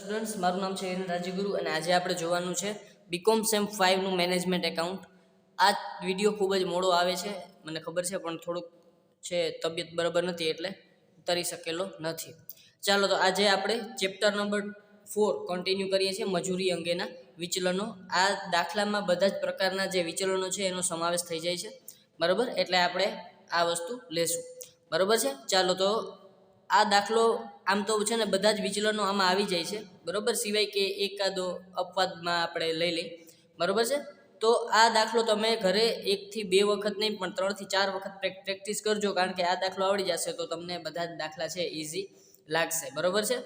Students, મારું નામ છે હિરેન રાજ્યગુરુ અને આજે આપણે જોવાનું છે બીકોમ સેમ 5 નું મેનેજમેન્ટ એકાઉન્ટ. આ વિડીયો ખૂબ જ મોડો આવે છે, મને ખબર છે, પણ થોડુંક છે તબિયત બરાબર નથી એટલે ઉતારી શકેલો નથી. ચાલો તો આજે આપણે ચેપ્ટર નંબર 4 કન્ટિન્યુ કરીએ છીએ, મજૂરી અંગેના વિચલનો. આ દાખલામાં બધા જ પ્રકારના જે વિચલનો છે એનો સમાવેશ થઈ જાય છે, બરાબર, એટલે આપણે આ વસ્તુ લેશું, બરાબર છે. ચાલો તો આ દાખલો આમ તો છે ને બધા જ વિચલનો આમાં આવી જાય છે, બરાબર, સિવાય કે એકાદો અપવાદમાં આપણે લઈ લઈએ, બરાબર છે. તો આ દાખલો તમે ઘરે 1 થી 2 વખત નહીં પણ 3 થી 4 વખત પ્રેક્ટિસ કરજો, કારણ કે આ દાખલો આવડી જશે તો તમને બધા જ દાખલા છે ઇઝી લાગશે, બરાબર છે.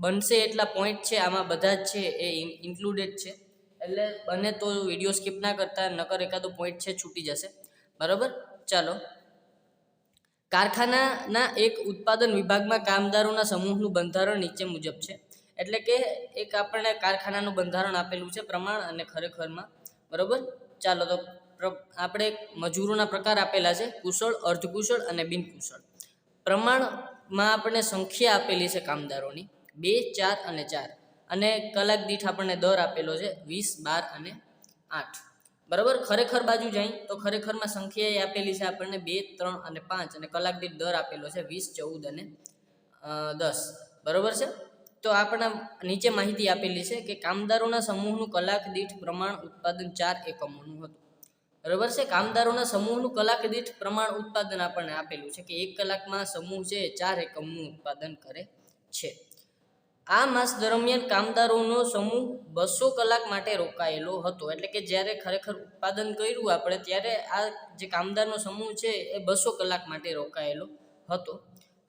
બનશે એટલા પોઈન્ટ છે આમાં બધા જ છે એ ઇન્ક્લુડેડ છે, એટલે બને તો વિડીયો સ્કીપ ના કરતા, નકર એકાદો પોઈન્ટ છે છૂટી જશે, બરાબર. ચાલો, કારખાનાના એક ઉત્પાદન વિભાગમાં કામદારોના સમૂહનું બંધારણ નીચે મુજબ છે. એટલે કે એક આપણને કારખાનાનું બંધારણ આપેલું છે, પ્રમાણ અને ખરેખરમાં, બરાબર. ચાલો તો આપણે મજૂરોના પ્રકાર આપેલા છે, કુશળ, અર્ધકુશળ અને બિનકુશળ. પ્રમાણમાં આપણને સંખ્યા આપેલી છે કામદારોની 2, 4 અને 4, અને કલાક દીઠ આપણને દર આપેલો છે 20, 12 અને 8, બરાબર. ખરેખર બાજુ જાય તો ખરેખરમાં સંખ્યા આપેલી છે આપણને 2, 3 અને 5, અને કલાક દીઠ દર આપેલો છે 20, 14 અને 10, બરાબર છે. તો આપણા નીચે માહિતી આપેલી છે કે કામદારોના સમૂહનું કલાક દીઠ પ્રમાણ ઉત્પાદન 4 એકમોનું હતું, બરાબર છે. કામદારોના સમૂહનું કલાક દીઠ પ્રમાણ ઉત્પાદન આપણને આપેલું છે કે 1 કલાકમાં સમૂહ છે 4 એકમનું ઉત્પાદન કરે છે. આ માસ દરમિયાન કામદારોનો સમૂહ 200 કલાક માટે રોકાયેલો હતો. એટલે કે જ્યારે ખરેખર ઉત્પાદન કર્યું આપણે ત્યારે આ જે કામદારનો સમૂહ છે એ 200 કલાક માટે રોકાયેલો હતો.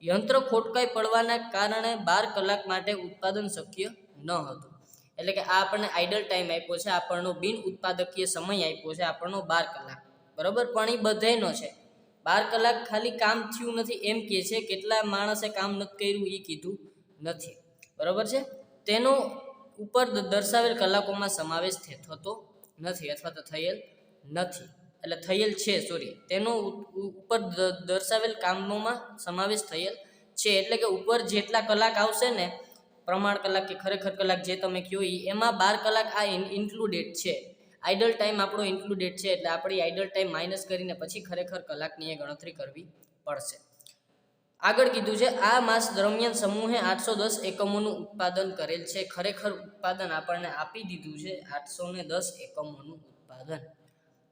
યંત્ર ખોટકાઈ પડવાના કારણે 12 કલાક માટે ઉત્પાદન શક્ય ન હતું. એટલે કે આ આપણને આઇડલ ટાઈમ આપ્યો છે, આપણનો બિન ઉત્પાદકીય સમય આપ્યો છે આપણનો 12 કલાક, બરાબર. પણ એ બધાયનો છે, 12 કલાક ખાલી કામ થયું નથી એમ કહે છે, કેટલા માણસે કામ નથી કર્યું એ કીધું નથી, બરાબર છે. તેનો ઉપર દર્શાવેલ કલાકોમાં સમાવેશ થતો નથી અથવા તો થયેલ નથી, એટલે થયેલ છે, સોરી, તેનો ઉપર દર્શાવેલ કામોમાં સમાવેશ થયેલ છે. એટલે કે ઉપર જેટલા કલાક આવશે ને, પ્રમાણ કલાક કે ખરેખર કલાક જે તમે કહો એમાં 12 કલાક આ ઇન્ક્લુડેડ છે. આઇડલ ટાઈમ આપણો ઇન્ક્લુડેડ છે, એટલે આપણી આઇડલ ટાઈમ માઇનસ કરીને પછી ખરેખર કલાકની એ ગણતરી કરવી પડશે. આગળ કીધું છે આ માસ દરમિયાન સમૂહે 810 એકમોનું ઉત્પાદન કરેલ છે. ખરેખર ઉત્પાદન આપણને આપી દીધું છે 810 એકમોનું ઉત્પાદન,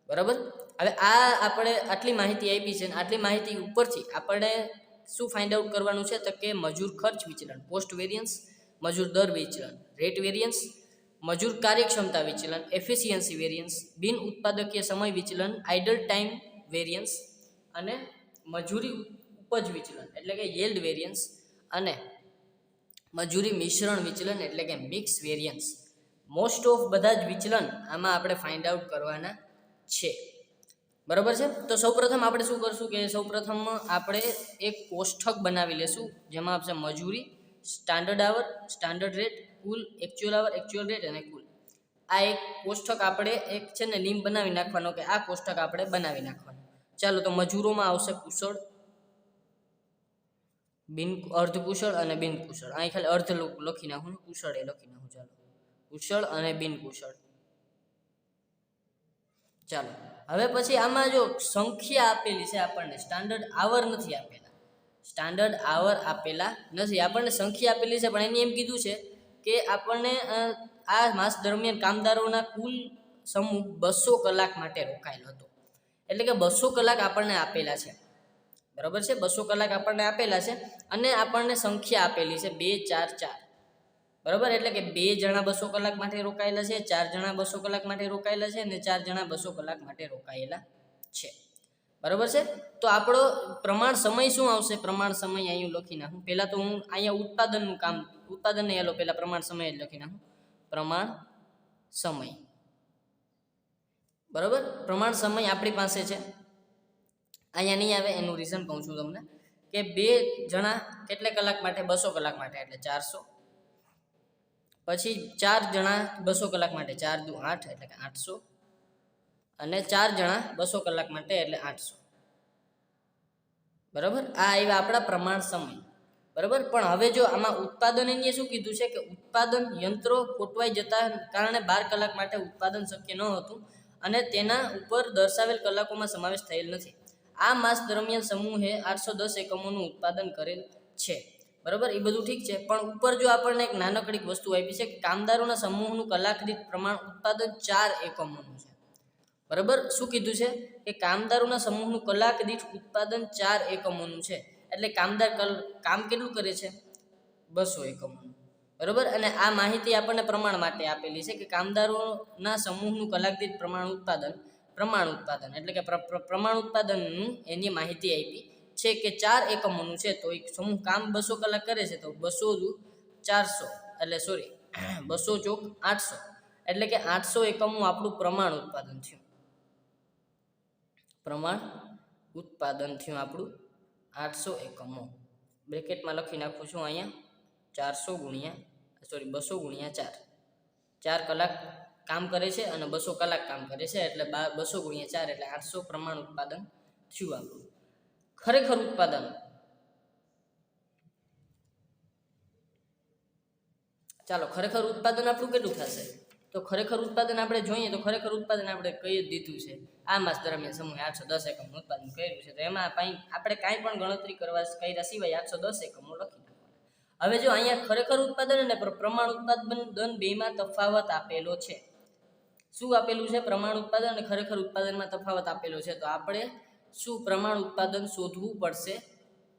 બરાબર. હવે આ આપણે આટલી માહિતી આપી છે, આટલી માહિતી ઉપરથી આપણે શું ફાઇન્ડ આઉટ કરવાનું છે તો કે મજૂર ખર્ચ વિચલન, કોસ્ટ વેરિયન્સ, મજૂર દર વિચલન, રેટ વેરિયન્સ, મજૂર કાર્યક્ષમતા વિચલન, એફિશિયન્સી વેરિયન્સ, બિન ઉત્પાદકીય સમય વિચલન, આઇડલ ટાઈમ વેરિયન્સ, અને મજૂરી ઉપજ વિચલન એટલે કે યીલ્ડ વેરિયન્સ, અને મજૂરી મિશ્રણ વિચલન એટલે કે મિક્સ વેરિયન્સ. મોસ્ટ ઓફ બધા જ વિચલન આમાં આપણે ફાઇન્ડ આઉટ કરવાના છે, બરાબર છે. તો સૌપ્રથમ આપણે શું કરશું કે સૌપ્રથમ આપણે એક કોષ્ટક બનાવી લેશું, જેમાં આપશે મજૂરી, સ્ટાન્ડર્ડ આવર, સ્ટાન્ડર્ડ રેટ, કુલ, એક્ચ્યુઅલ આવર, એક્ચ્યુઅલ રેટ અને કુલ. આ એક કોષ્ટક આપણે એક છે ને નિયમ બનાવી નાખવાનો કે આ કોષ્ટક આપણે બનાવી નાખવાનું. ચાલો તો મજૂરોમાં આવશે કુશળ, અર્ધકુશળ અને બિનકુશળ. અહીં ખાલી અર્ધ લખી નાખું, કુશળ એ લખી નાખું. ચાલો, કુશળ અને બિનકુશળ. ચાલો, હવે પછી આમાં જો સંખ્યા આપેલી છે આપણને, સ્ટાન્ડર્ડ આવર નથી આપેલા, સ્ટાન્ડર્ડ આવર આપેલા નથી, આપણને સંખ્યા આપેલી છે, પણ એની એમ કીધું છે કે આપણને આ માસ દરમિયાન કામદારોના કુલ સમૂહ 200 કલાક માટે રોકાયેલો હતો. એટલે કે 200 કલાક આપણને આપેલા છે, બરાબર છે. 200 કલાક આપણને આપેલા છે અને આપણને સંખ્યા આપેલી છે 2, 4, 4, બરાબર. એટલે કે 2 જણા 200 કલાક માટે રોકાયેલા છે, 4 જણા 200 કલાક માટે રોકાયેલા છે, અને 4 જણા 200 કલાક માટે રોકાયેલા છે, બરાબર છે. તો આપણો પ્રમાણ સમય શું આવશે? પ્રમાણ સમય અહીં લખી નાખું. પહેલાં તો હું અહીંયા ઉત્પાદનનું કામ, ઉત્પાદન નહીં, પહેલાં પ્રમાણ સમય જ લખી નાખું, પ્રમાણ સમય, બરાબર. પ્રમાણ સમય આપણી પાસે છે, અહીંયા નહીં આવે, એનું રીઝન કહું છું તમને કે 2 જણા કેટલા કલાક માટે? 200 કલાક માટે, એટલે 400. પછી 4 જણા 200 કલાક માટે, 4 દુ 8 એટલે કે 800, અને 4 જણા 200 કલાક માટે એટલે 800, બરાબર. આ આવ્યા આપણા પ્રમાણ સમય. બરાબર. પણ હવે જો આમાં ઉત્પાદન એને શું કીધું છે કે ઉત્પાદન યંત્રો ખોટવાઈ જતા કારણે 12 કલાક માટે ઉત્પાદન શક્ય ન હતું અને તેના ઉપર દર્શાવેલ કલાકોમાં સમાવેશ થયેલ નથી. આ માસ દરમિયાન સમૂહે 810 એકમોનું ઉત્પાદન કરેલ છે. બરાબર. એ બધું ઠીક છે, પણ ઉપર જો આપણને એક નાનકડી વસ્તુ આપી છે કે કામદારોના સમૂહનું કલાક દીઠ પ્રમાણ ઉત્પાદન 4 એકમોનું છે. બરાબર. શું કીધું છે કે કામદારોના સમૂહનું કલાક દીઠ ઉત્પાદન 4 એકમોનું છે. એટલે કામદાર કામ કેટલું કરે છે? 200 એકમોનું. બરાબર. અને આ માહિતી આપણને પ્રમાણ માટે આપેલી છે કે કામદારોના સમૂહનું કલાક દીઠ પ્રમાણ ઉત્પાદન એટલે કે પ્રમાણ ઉત્પાદનનું એની માહિતી આપી છે કે 4 એકમોનું છે. તો એક સમૂહ કામ 200 કલાક કરે છે તો 200 400 એટલે સોરી 200 ચોક 800 એટલે કે 800 એકમનું આપણું પ્રમાણ ઉત્પાદન થયું. પ્રમાણ ઉત્પાદન થયું આપણું 800 એકમો. બ્રેકેટમાં લખી નાખું છું અહીંયા 200 ગુણ્યા 4 કલાક કામ કરે છે અને 200 કલાક કામ કરે છે એટલે 200 ગુણ્યા 4 એટલે 800 પ્રમાણ ઉત્પાદન થયું આપણું. ખરેખર ઉત્પાદન, ચાલો ખરેખર ઉત્પાદન આપણું કેટલું થશે? તો ખરેખર ઉત્પાદન આપણે જોઈએ તો ખરેખર ઉત્પાદન આપણે કહી જ દીધું છે. આ માસ દરમિયાન સમૂહે 810 એકમનું ઉત્પાદન કર્યું છે. તો એમાં આપણે કાંઈ પણ ગણતરી કર્યા સિવાય 810 એકમો લખી નાખવાના. હવે જો અહીંયા ખરેખર ઉત્પાદન અને પ્રમાણ ઉત્પાદન બેમાં તફાવત આપેલો છે. શું આપેલું છે? પ્રમાણ ઉત્પાદન અને ખરેખર ઉત્પાદનમાં તફાવત આપેલો છે. તો આપણે શું પ્રમાણ ઉત્પાદન શોધવું પડશે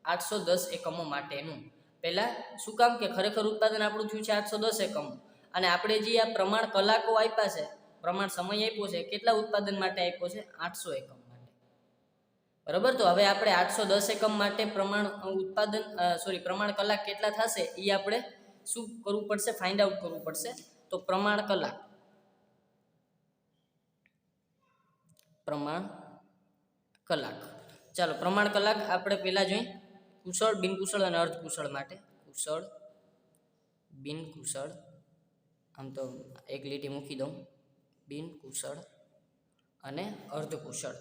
810 એકમો માટેનું. પહેલાં શું કામ કે ખરેખર ઉત્પાદન આપણું થયું છે 810 એકમો અને આપણે જે આ પ્રમાણ કલાકો આપ્યા છે, પ્રમાણ સમય આપ્યો છે, કેટલા ઉત્પાદન માટે આપ્યો છે? 800 એકમ માટે. બરાબર. તો હવે આપણે 810 એકમ માટે પ્રમાણ કલાક કેટલા થશે એ આપણે શું કરવું પડશે? ફાઇન્ડ આઉટ કરવું પડશે. તો પ્રમાણ કલાક ચાલો પ્રમાણ કલાક આપણે પહેલા જોઈએ કુશળ, બિનકુશળ અને અર્ધકુશળ માટે. કુશળ, બિનકુશળ, આમ તો એક લીટી મૂકી દઉં, બિનકુશળ અને અર્ધકુશળ.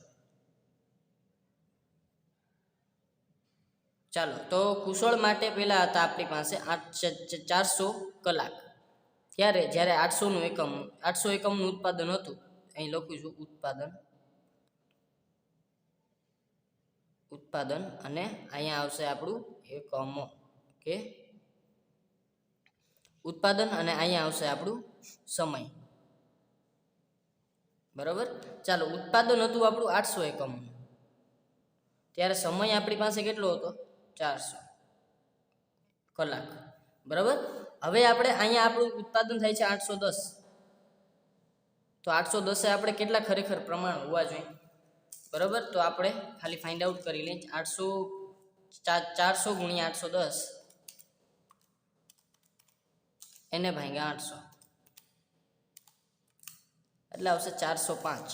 ચાલો તો કુશળ માટે પહેલા હતા આપણી પાસે 400 કલાક. જ્યારે 800 એકમનું ઉત્પાદન હતું. અહીં લખું છું ઉત્પાદન અને અહીંયા આવશે આપણું એકમો કે ઉત્પાદન અને અહીંયા આવશે આપણું સમય. બરાબર. ચાલો ઉત્પાદન હતું આપણું 800 એકમનું, ત્યારે સમય આપણી પાસે કેટલો હતો? 400 કલાક. બરાબર. હવે આપણે અહીંયા આપણું ઉત્પાદન થાય છે 810. તો 810 આપણે કેટલા ખરેખર પ્રમાણ હોવા જોઈએ? બરાબર. તો આપણે ખાલી ફાઇન્ડ આઉટ કરી લઈએ. 400 ગુણ્યા 810 એને ભાગ્યા 800 એટલે આવશે 405.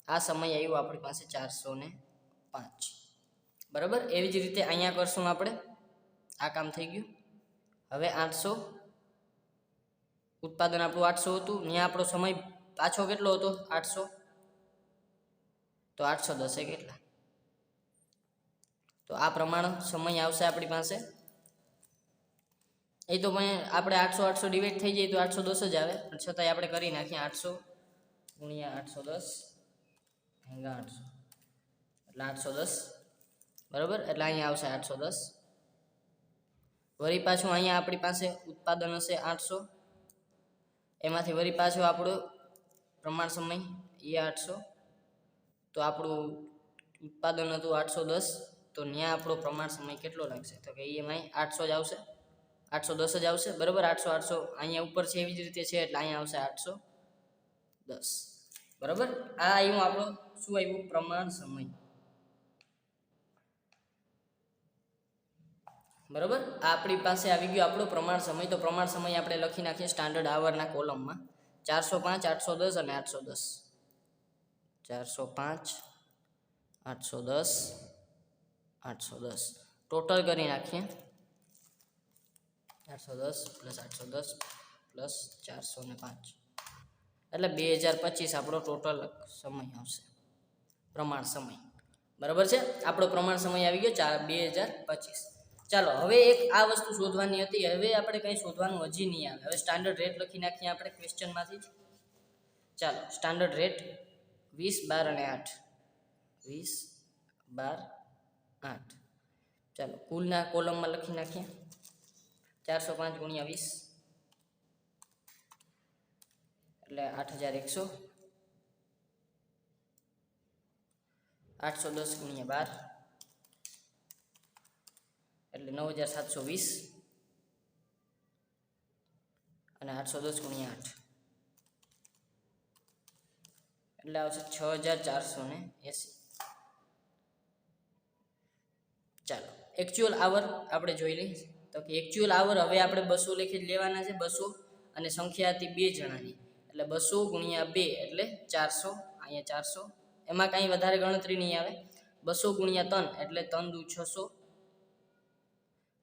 આ સમય આવ્યો આપણી પાસે 405. બરાબર. એવી જ રીતે અહીંયા કરશું આપણે. આ કામ થઈ ગયું. હવે 800 ઉત્પાદન આપણું 800 હતું, ત્યાં આપણો સમય પાછો કેટલો હતો? 800. તો 810 કેટલા? તો આ પ્રમાણ સમય આવશે આપણી પાસે. એ તો આપણે 800 ડિવાઈડ થઈ જાય તો 810 જ આવે, પણ છતાંય આપણે કરી નાખીએ 800 ગુણ્યા 810 ભાગ્યા 800 એટલે 810. બરાબર. એટલે અહીંયા આવશે 810. વળી પાછું અહીંયા આપણી પાસે ઉત્પાદન હશે 800, એમાંથી વળી પાછું આપણું પ્રમાણ સમય એ 800. તો આપણું ઉત્પાદન હતું 810, તો ત્યાં આપણો પ્રમાણ સમય કેટલો લાગશે? તો કે એમાં 800 જ આવશે, 810 જ આવશે. બરાબર. 800 અહીંયા ઉપર છે એવી જ રીતે છે એટલે અહીંયા આવશે 810. બરાબર. આ આવ્યું આપણો શું આવ્યું? પ્રમાણ સમય. બરાબર. આપણી પાસે આવી ગયો આપણો પ્રમાણ સમય. તો પ્રમાણ સમય આપણે લખી નાખીએ સ્ટાન્ડર્ડ આવરના કોલમમાં 405, 810 અને 810. 405, 810, 810 ટોટલ કરી નાખીએ. 810 પ્લસ 810 પ્લસ 405 એટલે 2025 આપણો ટોટલ સમય આવશે, પ્રમાણ સમય. બરાબર છે. આપણો પ્રમાણ સમય આવી ગયો 2025. ચાલો હવે એક આ વસ્તુ શોધવાની હતી, હવે આપણે કંઈ શોધવાનું હજી નહીં આવે. હવે સ્ટાન્ડર્ડ રેટ લખી નાખીએ આપણે ક્વેશ્ચનમાંથી જ. ચાલો સ્ટાન્ડર્ડ રેટ 20, 12 અને 8, 20, 12, 8. ચાલો કુલના કોલમમાં લખી નાખીએ. 405 ગુણ્યા 20 એટલે 8100, 810 ગુણ્યા 12 એટલે 9720 અને 810 ગુણ્યા 8 એટલે આવશે 6480. ચાલો એકચ્યુઅલ આવર આપણે જોઈ લઈએ. તો કે એકચ્યુઅલ આવર હવે આપણે 200 લેખે જ લેવાના છે. 200 અને સંખ્યા હતી 2 જણાની એટલે 200 ગુણ્યા 2 એટલે 400. અહીંયા 400, એમાં કાંઈ વધારે ગણતરી નહીં આવે. 200 ગુણ્યા 3 એટલે 3 દુ 600,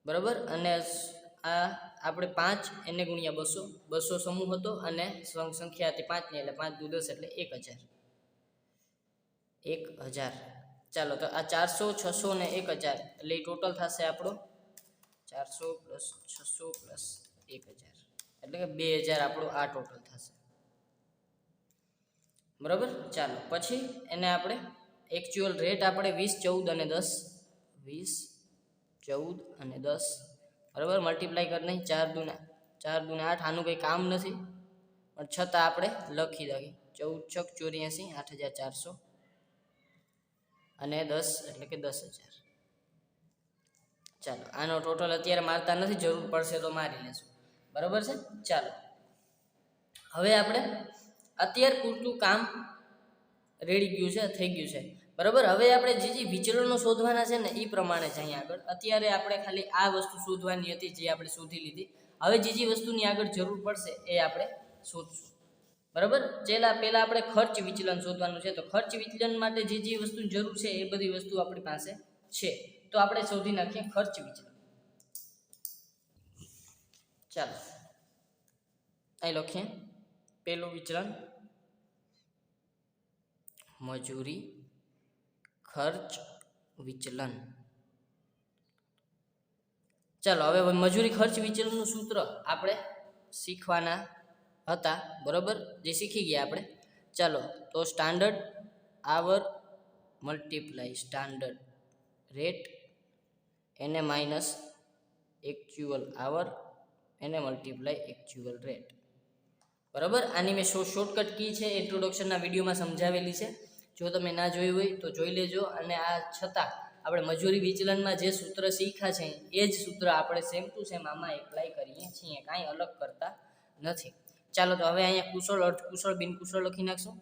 બરાબર. અને આ આપણે 5 એને ગુણ્યા 200, 200 સમૂહ હતો અને સંખ્યા હતી 5 ની એટલે 5 દુ 10 એટલે 1000. ચાલો તો આ 400, 600 ને 1000 એટલે એ ટોટલ થશે આપણો 400 + 600 + 1000 એટલે કે 2000 આપણો આ ટોટલ થશે, બરાબર. ચાલો પછી એને આપણે એકચ્યુઅલ રેટ આપણે 20, 14 અને 10, 20, 14 અને 10, બરાબર. મલ્ટીપ્લાય કરી નહીં. 4 દુ 8. આનું કંઈ કામ નથી પણ છતાં આપણે લખી દઈએ. 14 × 6 = 84, 8400 અને 10 એટલે કે 10000. ચાલો આનો ટોટલ અત્યારે મારતા નથી, જરૂર પડશે તો મારી લેશું, બરાબર છે. ચાલો હવે આપણે અત્યારે પૂરતું કામ રેડી ગયું છે, થઈ ગયું છે, બરાબર. હવે આપણે જે વિચલનો શોધવાના છે ને એ પ્રમાણે છે અહીંયા આગળ. અત્યારે આપણે ખાલી આ વસ્તુ શોધવાની હતી જે આપણે શોધી લીધી. હવે જે વસ્તુની આગળ જરૂર પડશે એ આપણે શોધશું, બરાબર. પહેલાં આપણે ખર્ચ વિચલન શોધવાનું છે. તો ખર્ચ વિચલન માટે જે વસ્તુની જરૂર છે એ બધી વસ્તુ આપણી પાસે છે. તો આપણે શોધી નાખીએ ખર્ચ વિચલન. ચાલો અહીં લખીએ પહેલું વિચલન મજૂરી ખર્ચ વિચલન. ચાલો હવે મજૂરી ખર્ચ વિચલનનું સૂત્ર આપણે શીખવાના હતા, બરાબર, જે શીખી ગયા આપણે. ચાલો તો સ્ટાન્ડર્ડ આવર મલ્ટીપ્લાય સ્ટાન્ડર્ડ રેટ એને માઇનસ એકચ્યુઅલ આવર એને મલ્ટીપ્લાય એકચ્યુઅલ રેટ, બરાબર. આની મેં શોર્ટકટ કી છે ઇન્ટ્રોડક્શનના વિડીયોમાં સમજાવેલી છે. જો તમે ના જોયું હોય તો જોઈ લેજો. અને આ છતાં આપણે મજૂરી વિચલનમાં જે સૂત્ર શીખ્યા છે એ જ સૂત્ર આપણે સેમ ટુ સેમ આમાં એપ્લાય કરીએ છીએ, કાંઈ અલગ કરતા નથી. ચાલો તો હવે અહીંયા કુશળ, અર્ધકુશળ, બિનકુશળ લખી નાખશું.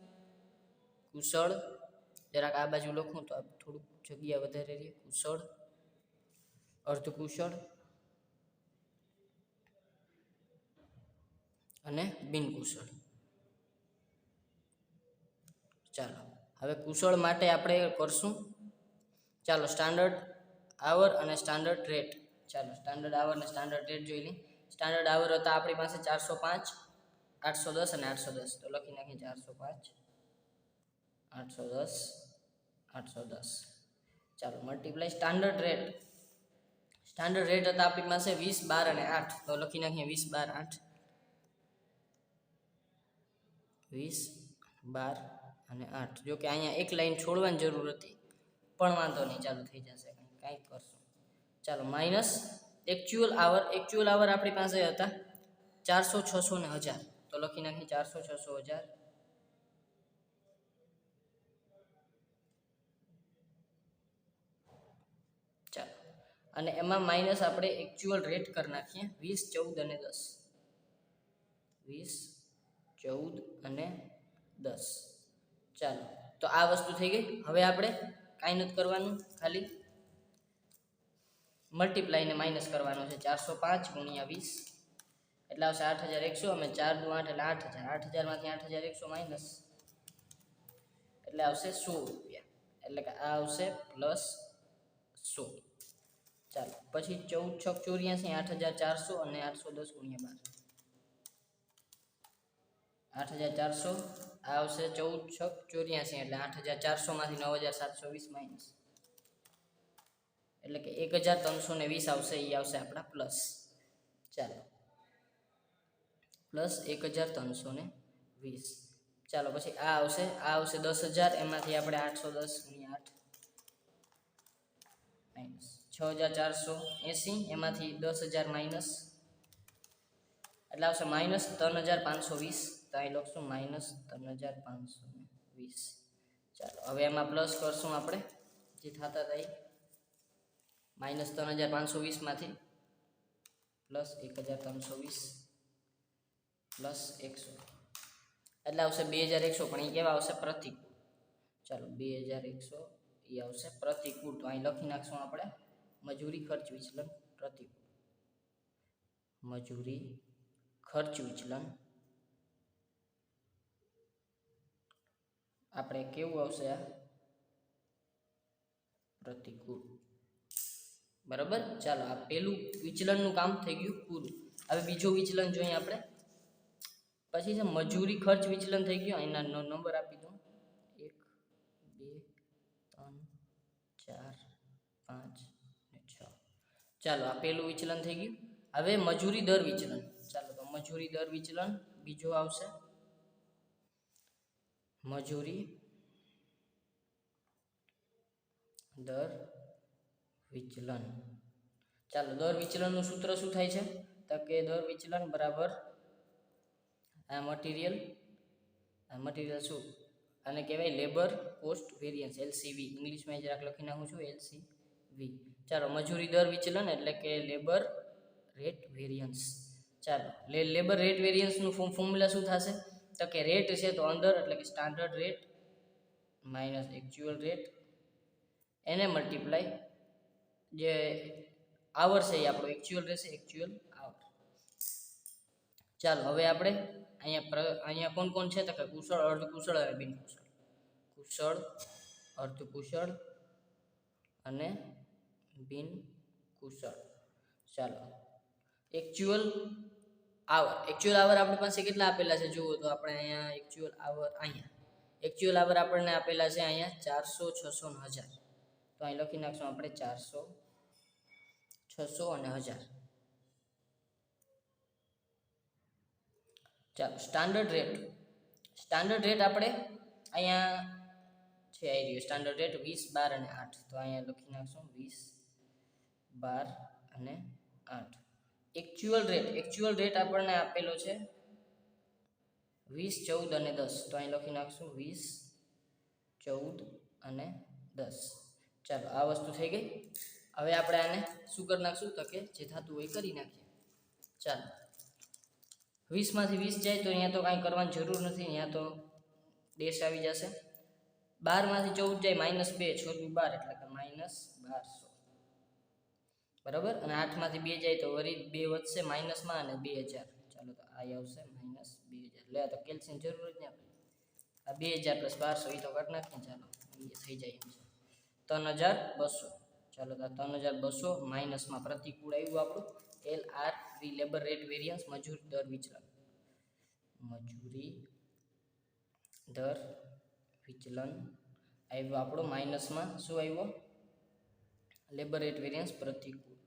કુશળ જરાક આ બાજુ લખું તો થોડુંક જગ્યા વધારે રહે. કુશળ, અર્ધકુશળ અને બિનકુશળ. ચાલો હવે કુશળ માટે આપણે કરશું. ચાલો સ્ટાન્ડર્ડ આવર અને સ્ટાન્ડર્ડ રેટ. ચાલો સ્ટાન્ડર્ડ આવર અને સ્ટાન્ડર્ડ રેટ જોઈ લઈએ. સ્ટાન્ડર્ડ આવર હતા આપણી પાસે 405, 810 અને 810. તો લખી નાખીએ 405, 810, 810. ચાલો multiply standard rate. Standard rate હતા આપણી પાસે 20, 12 અને 8. તો લખી નાખીએ 20, 12, 8. 20, 12 અને 8. જો કે અહીંયા એક લાઈન છોડવાની જરૂર હતી પણ વાંધો નહીં, ચાલુ થઈ જશે, કાંઈ કરશું. ચાલો માઇનસ એકચ્યુઅલ આવર. એકચ્યુઅલ આવર આપણી પાસે હતા 400, 600 ને 1000. તો લખી નાખીએ 400, 600, 1000. ચાલો અને એમાં માઇનસ આપણે એકચ્યુઅલ રેટ કરી નાખીએ 20, 14 અને 10. 20, 14 અને 10. ચાલો તો આ વસ્તુ થઈ ગઈ. હવે આપણે કાંઈ નથી કરવાનું, ખાલી મલ્ટીપ્લાયને માઇનસ કરવાનું છે. 405 ગુણ્યા 20 એટલે આવશે 8100 અને 4 દુ 8 એટલે 8000. 8000 માંથી 8100 માઇનસ એટલે આવશે 100 રૂપિયા. એટલે કે આ આવશે પ્લસ 100. ચાલો પછી 14 6 84, 8400 અને 810 ગુણ્યા 12. 8400 આ આવશે 14 6 84 એટલે 8400 માંથી 9720 માઇનસ એટલે કે 1320 આવશે, એ આવશે આપણા પ્લસ. ચાલો પ્લસ 1320. ચાલો પછી આ આવશે 10,000, એમાંથી આપણે 810 ગુણ્યા 8 માઇનસ 6,480, એમાંથી 10,000 માઇનસ એટલે આવશે માઇનસ 3,520. તો અહીં લખશું માઇનસ 3,520. ચાલો હવે એમાં પ્લસ કરશું આપણે જે થતા હતા એ. માઇનસ 3,520માંથી પ્લસ 1,320 પ્લસ 100 એટલે આવશે 2,100, પણ એ કેવા આવશે? પ્રતિકૂળ. ચાલો 2,100 એ આવશે પ્રતિકૂળ. તો અહીં લખી નાખશું આપણે મજૂરી ખર્ચ વિચલન પ્રતિકૂળ. મજૂરી ખર્ચ વિચલન આપણે કેવું આવશે? આ પ્રતિકૂળ. બરાબર. ચાલો આ પેલું વિચલનનું કામ થઈ ગયું પૂરું. હવે બીજો વિચલન જોઈએ આપણે. પછી છે મજૂરી ખર્ચ વિચલન થઈ ગયું. અહીંના નંબર આપી દો 1 2 3 4 5 અને 6. ચાલો આ પેલું વિચલન થઈ ગયું. હવે મજૂરી દર વિચલન. ચાલો તો મજૂરી દર વિચલન બીજો આવશે મજૂરી દર વિચલન. ચાલો દર વિચલનનું સૂત્ર શું થાય છે? તો કે દર વિચલન બરાબર આ મટીરિયલ શું આને કહેવાય? Labour cost variance, LCV. ઇંગ્લિશમાં જરાક લખી નાખું છું LCV. ચાલો મજૂરી દર વિચલન એટલે કે લેબર રેટ વેરિયન્સ. ચાલો લેબર રેટ વેરિયન્સનું ફોર્મ્યુલા શું થશે? તો કે રેટ છે તો અંદર એટલે કે standard rate minus actual rate એને મલ્ટીપ્લાય જે આવર છે એ આપણો એક્ચ્યુઅલ રહેશે, એક્ચ્યુઅલ આવર. ચાલો હવે આપણે અહીંયા કોણ કોણ છે? તો કે કુશળ, અર્ધકુશળ અને બિનકુશળ. કુશળ, અર્ધકુશળ અને બિનકુશળ. ચાલો એક્ચ્યુઅલ આવર આપણી પાસે કેટલા આપેલા છે જુઓ તો આપણે અહીંયા એક્ચ્યુઅલ આવર આપણને આપેલા છે અહીંયા 400, 600 અને 1000. તો અહીં લખી નાખશું આપણે 400, 600 અને 1000. ચાલો સ્ટાન્ડર્ડ રેટ આપણે અહીંયા છે આવી રહ્યો સ્ટાન્ડર્ડ રેટ 20, 12 અને 8. તો અહીંયા લખી નાખશું 20, 12 અને 8. એક્ચ્યુઅલ રેટ આપણને આપેલો છે 20, 14 અને 10. તો અહીં લખી નાખશું 20, 14 અને 10. ચાલો આ વસ્તુ થઈ ગઈ. હવે આપણે આને શું કરી નાખશું? તો કે જે થતું હોય કરી નાખીએ. ચાલો 20માંથી 20 જાય તો અહીંયા તો કાંઈ કરવાની જરૂર નથી, અહીંયા તો ડેશ આવી જશે. 12માંથી 14 જાય -2, 6 × 12 એટલે કે -1200. બરાબર. અને 8માંથી 2 જાય તો વળી 2 વધશે માઇનસમાં અને 2000. ચાલો તો આ આવશે -2000. લે તો કેલ્શિયમ જરૂર જ નહીં આપણે. આ 2000 + 1200 એ તો કાઢી નાખીએ. ચાલો એ થઈ જાય એમ છે 3200. ચાલો તો 3200 માઇનસમાં પ્રતિકૂળ આવ્યું આપણું LRV લેબર રેટ વેરિયન્સ મજૂરી દર વિચલન. મજૂરી દર વિચલન આવ્યું આપણું માઇનસમાં શું આવ્યું? લેબર રેટ વેરિયન્સ પ્રતિકૂળ.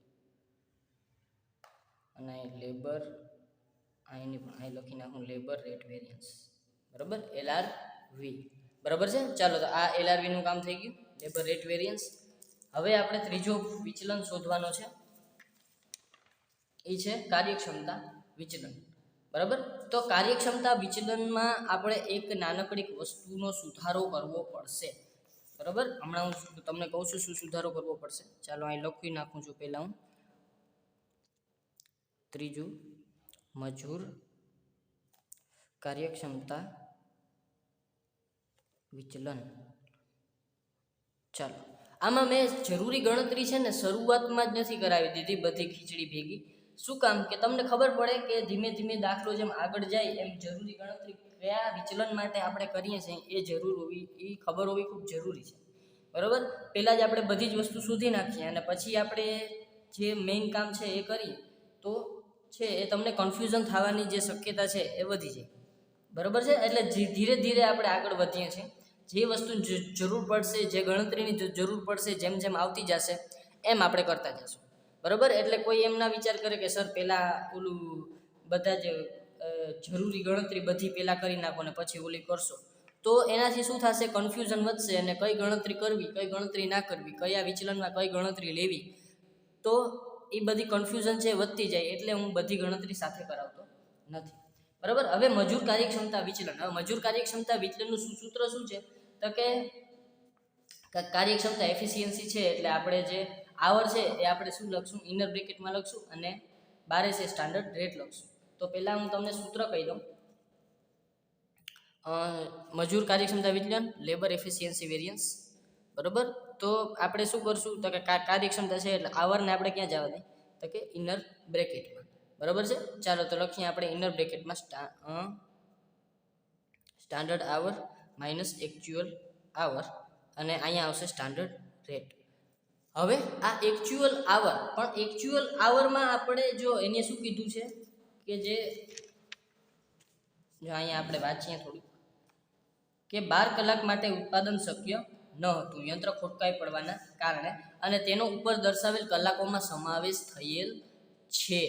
અને લેબર અહીં પણ અહીં લખી નાખું લેબર રેટ વેરિયન્સ. બરાબર. LRV. બરાબર છે. ચાલો તો આ LRV નું કામ થઈ ગયું, લેબર રેટ વેરિયન્સ. હવે આપણે ત્રીજો વિચલન શોધવાનો છે, એ છે કાર્યક્ષમતા વિચલન. બરાબર. તો કાર્યક્ષમતા વિચલનમાં આપણે એક નાનકડી વસ્તુનો સુધારો કરવો પડશે. બરાબર. હમણાં હું તમને કહું છું શું સુધારો કરવો પડશે. ચાલો અહીં લખી નાખું છું પહેલાં હું ત્રીજું મજૂર કાર્યક્ષમતા વિચલન. ચાલો આમાં મેં જરૂરી ગણતરી છે ને શરૂઆતમાં જ નથી કરાવી દીધી બધી ખીચડી ભેગી. શું કામ? કે તમને ખબર પડે કે ધીમે ધીમે દાખલો જેમ આગળ જાય એમ જરૂરી ગણતરી કયા વિચલન માટે આપણે કરીએ છીએ એ ખબર હોવી ખૂબ જરૂરી છે. બરાબર. પહેલાં જ આપણે બધી જ વસ્તુ શોધી નાખીએ અને પછી આપણે જે મેઇન કામ છે એ કરીએ તો છે એ તમને કન્ફ્યુઝન થવાની જે શક્યતા છે એ વધી જાય. બરાબર છે. એટલે ધીરે ધીરે આપણે આગળ વધીએ છીએ. જે વસ્તુની જરૂર પડશે, જે ગણતરીની જરૂર પડશે, જેમ જેમ આવતી જશે એમ આપણે કરતા જશું, બરાબર. એટલે કોઈ એમ ના વિચાર કરે કે સર પહેલાં ઓલું બધા જ જરૂરી ગણતરી બધી પહેલાં કરી નાખો ને પછી ઓલી કરશો, તો એનાથી શું થશે, કન્ફ્યુઝન વધશે અને કઈ ગણતરી કરવી કઈ ગણતરી ના કરવી, કયા વિચલનમાં કઈ ગણતરી લેવી, તો એ બધી કન્ફ્યુઝન છે વધતી જાય. એટલે હું બધી ગણતરી સાથે કરાવતો નથી, બરાબર. હવે મજૂર કાર્યક્ષમતા વિચલન. હવે મજૂર કાર્યક્ષમતા વિચલનનું સૂત્ર શું છે, તો કે કાર્યક્ષમતા એફિશિયન્સી છે એટલે આપણે જે આવર છે એ આપણે શું લખશું, ઇનર બ્રેકેટમાં લખશું અને બારે છે સ્ટાન્ડર્ડ રેટ લખશું. તો પહેલાં હું તમને સૂત્ર કહી દઉં. મજૂર કાર્યક્ષમતા વિચલન, લેબર એફિશિયન્સી વેરિયન્સ, બરાબર. તો આપણે શું કરશું, તો કે કાર્યક્ષમતા છે એટલે આવરને આપણે ક્યાં જવા દઈએ, તો કે ઇનર બ્રેકેટમાં, બરાબર છે. ચાલો તો લખીએ આપણે ઇનર બ્રેકેટમાં સ્ટાન્ડર્ડ આવર માઇનસ એકચ્યુઅલ આવર અને અહીંયા આવશે સ્ટાન્ડર્ડ રેટ. હવે આ એકચ્યુઅલ આવર, પણ એકચ્યુઅલ આવરમાં આપણે જો એને શું કીધું છે કે જે જો અહીંયા આપણે વાંચીએ થોડું કે 12 કલાક માટે ઉત્પાદન શક્ય ન હતું યંત્ર ખોટકાઈ પડવાના કારણે, અને તેનો ઉપર દર્શાવેલ કલાકોમાં સમાવેશ થયેલ છે.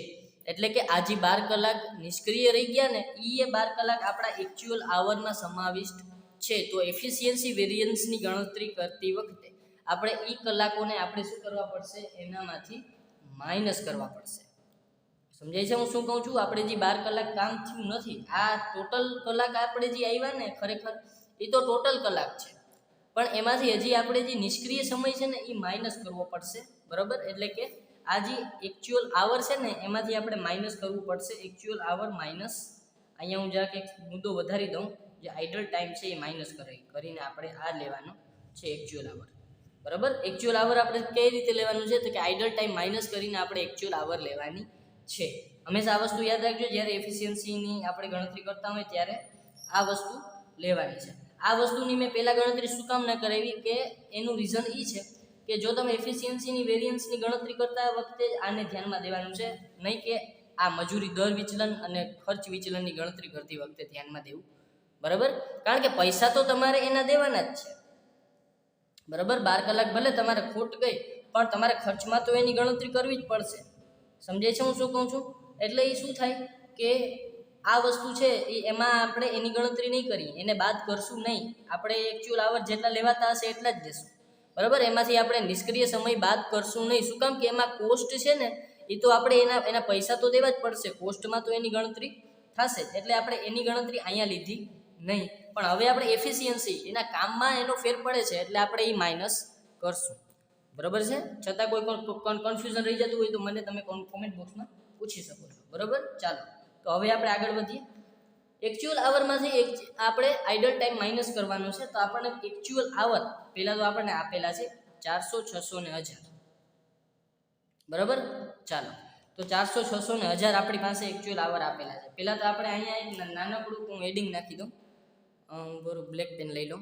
એટલે કે આ જે 12 કલાક નિષ્ક્રિય રહી ગયા ને એ 12 કલાક આપણા એકચ્યુઅલ આવરમાં સમાવિષ્ટ છે. તો એફિશિયન્સી વેરિયન્સની ગણતરી કરતી વખતે આપણે એ કલાકોને આપણે શું કરવા પડશે, એનામાંથી માઇનસ કરવા પડશે. સમજાય છે હું શું કહું છું? આપણે જે 12 કલાક કામ થયું નથી, આ ટોટલ કલાક આપણે જે આવ્યા ને ખરેખર એ તો ટોટલ કલાક છે, પણ એમાંથી હજી આપણે જે નિષ્ક્રિય સમય છે ને એ માઇનસ કરવો પડશે, બરાબર. એટલે કે આ જે એકચ્યુઅલ આવર છે ને એમાંથી આપણે માઇનસ કરવું પડશે. એકચ્યુઅલ આવર માઇનસ, અહીંયા હું જરાક એક મુદ્દો વધારી દઉં, જે આઇડલ ટાઈમ છે એ માઇનસ કરીને આપણે આ લેવાનું છે એકચ્યુઅલ આવર, બરાબર. એકચ્યુઅલ આવર આપણે કઈ રીતે લેવાનું છે, તો કે આઇડલ ટાઈમ માઇનસ કરીને આપણે એકચ્યુઅલ આવર લેવાની છે. હંમેશા આ વસ્તુ યાદ રાખજો, જ્યારે એફિશિયન્સીની આપણે ગણતરી કરતા હોય ત્યારે આ વસ્તુ લેવાની છે. આ વસ્તુની મેં પહેલાં ગણતરી શું કામ ન કરાવી, કે એનું રીઝન એ છે કે જો તમે એફિશિયન્સીની વેરિયન્સની ગણતરી કરતા વખતે આને ધ્યાનમાં દેવાનું છે, નહીં કે આ મજૂરી દર વિચલન અને ખર્ચ વિચલનની ગણતરી કરતી વખતે ધ્યાનમાં દેવું, બરાબર. કારણ કે પૈસા તો તમારે એના દેવાના જ છે, બરાબર. 12 કલાક ભલે તમારે ખોટ ગઈ પણ તમારે ખર્ચમાં તો એની ગણતરી કરવી જ પડશે. સમજાય છે હું શું કહું છું? એટલે એ શું થાય કે આ વસ્તુ છે એ એમાં આપણે એની ગણતરી નહીં કરીએ, એને બાદ કરશું નહીં, આપણે એકચ્યુઅલ આવર જેટલા લેવાતા હશે એટલા જ દેશું, બરાબર. એમાંથી આપણે નિષ્ક્રિય સમય બાદ કરશું નહીં. શું કામ કે એમાં કોસ્ટ છે ને એ તો આપણે એના પૈસા તો દેવા જ પડશે, કોસ્ટમાં તો એની ગણતરી થશે, એટલે આપણે એની ગણતરી અહીંયા લીધી નહીં. પણ હવે આપણે એફિશિયન્સી એના કામમાં એનો ફેર પડે છે એટલે આપણે એ માઇનસ કરશું, બરાબર છે. છતાં કોઈ કન્ફ્યુઝન રહી જતું હોય તો મને તમે કોમેન્ટ બોક્સમાં પૂછી શકો છો, બરાબર. ચાલો તો હવે આપણે આગળ વધીએ. એકચ્યુઅલ આવરમાંથી આપણે આઇડલ ટાઈમ માઇનસ કરવાનો છે. તો આપણને એકચ્યુઅલ આવર પહેલાં તો આપણને આપેલા છે 400, 600 ને 1000, બરાબર. ચાલો તો 400, 600 ને 1000 આપણી પાસે એકચ્યુઅલ આવર આપેલા છે. પહેલાં તો આપણે અહીંયા એક નાનકડું હું એડિંગ નાખી દઉં, બરોબર. બ્લેક પેન લઈ લો,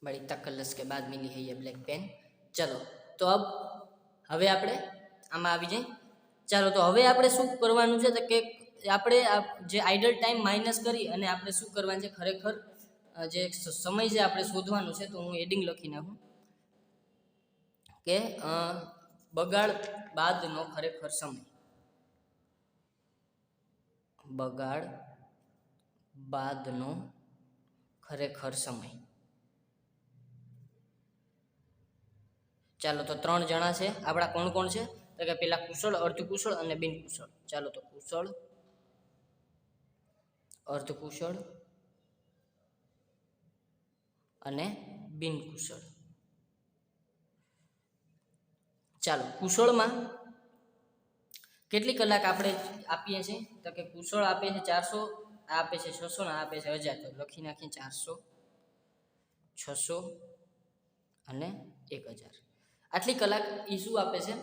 બડી તકલ્લસ કે બાદ મિલી હૈ ये બ્લેક પેન. ચલો તો હવે આપણે આમાં આવી જાય. ચાલો તો હવે આપણે શું કરવાનું છે, તો કે આપણે જે આઇડલ ટાઈમ માઇનસ કરી અને આપણે શું કરવાનું છે, ખરેખર જે સમય છે આપણે શોધવાનું છે. તો હું એડિંગ લખી નાખું કે બગાડ બાદનો ખરેખર સમય, બગાડ બાદનો ખરેખર સમય. ચાલો તો 3 જણા છે આપણા, કોણ કોણ છે, તો કે પેલા કુશળ, અર્ધકુશળ અને બિનકુશળ. ચાલો તો કુશળ, અર્ધકુશળ અને બિનકુશળ. ચાલો કુશળમાં કેટલી કલાક આપણે આપીએ છીએ, તો કે કુશળ આપે છે 400, આ આપે છે 600 ને આપે છે 1000. તો લખી નાખીએ 400, 600 અને 1000. આટલી કલાક એ શું આપે છે,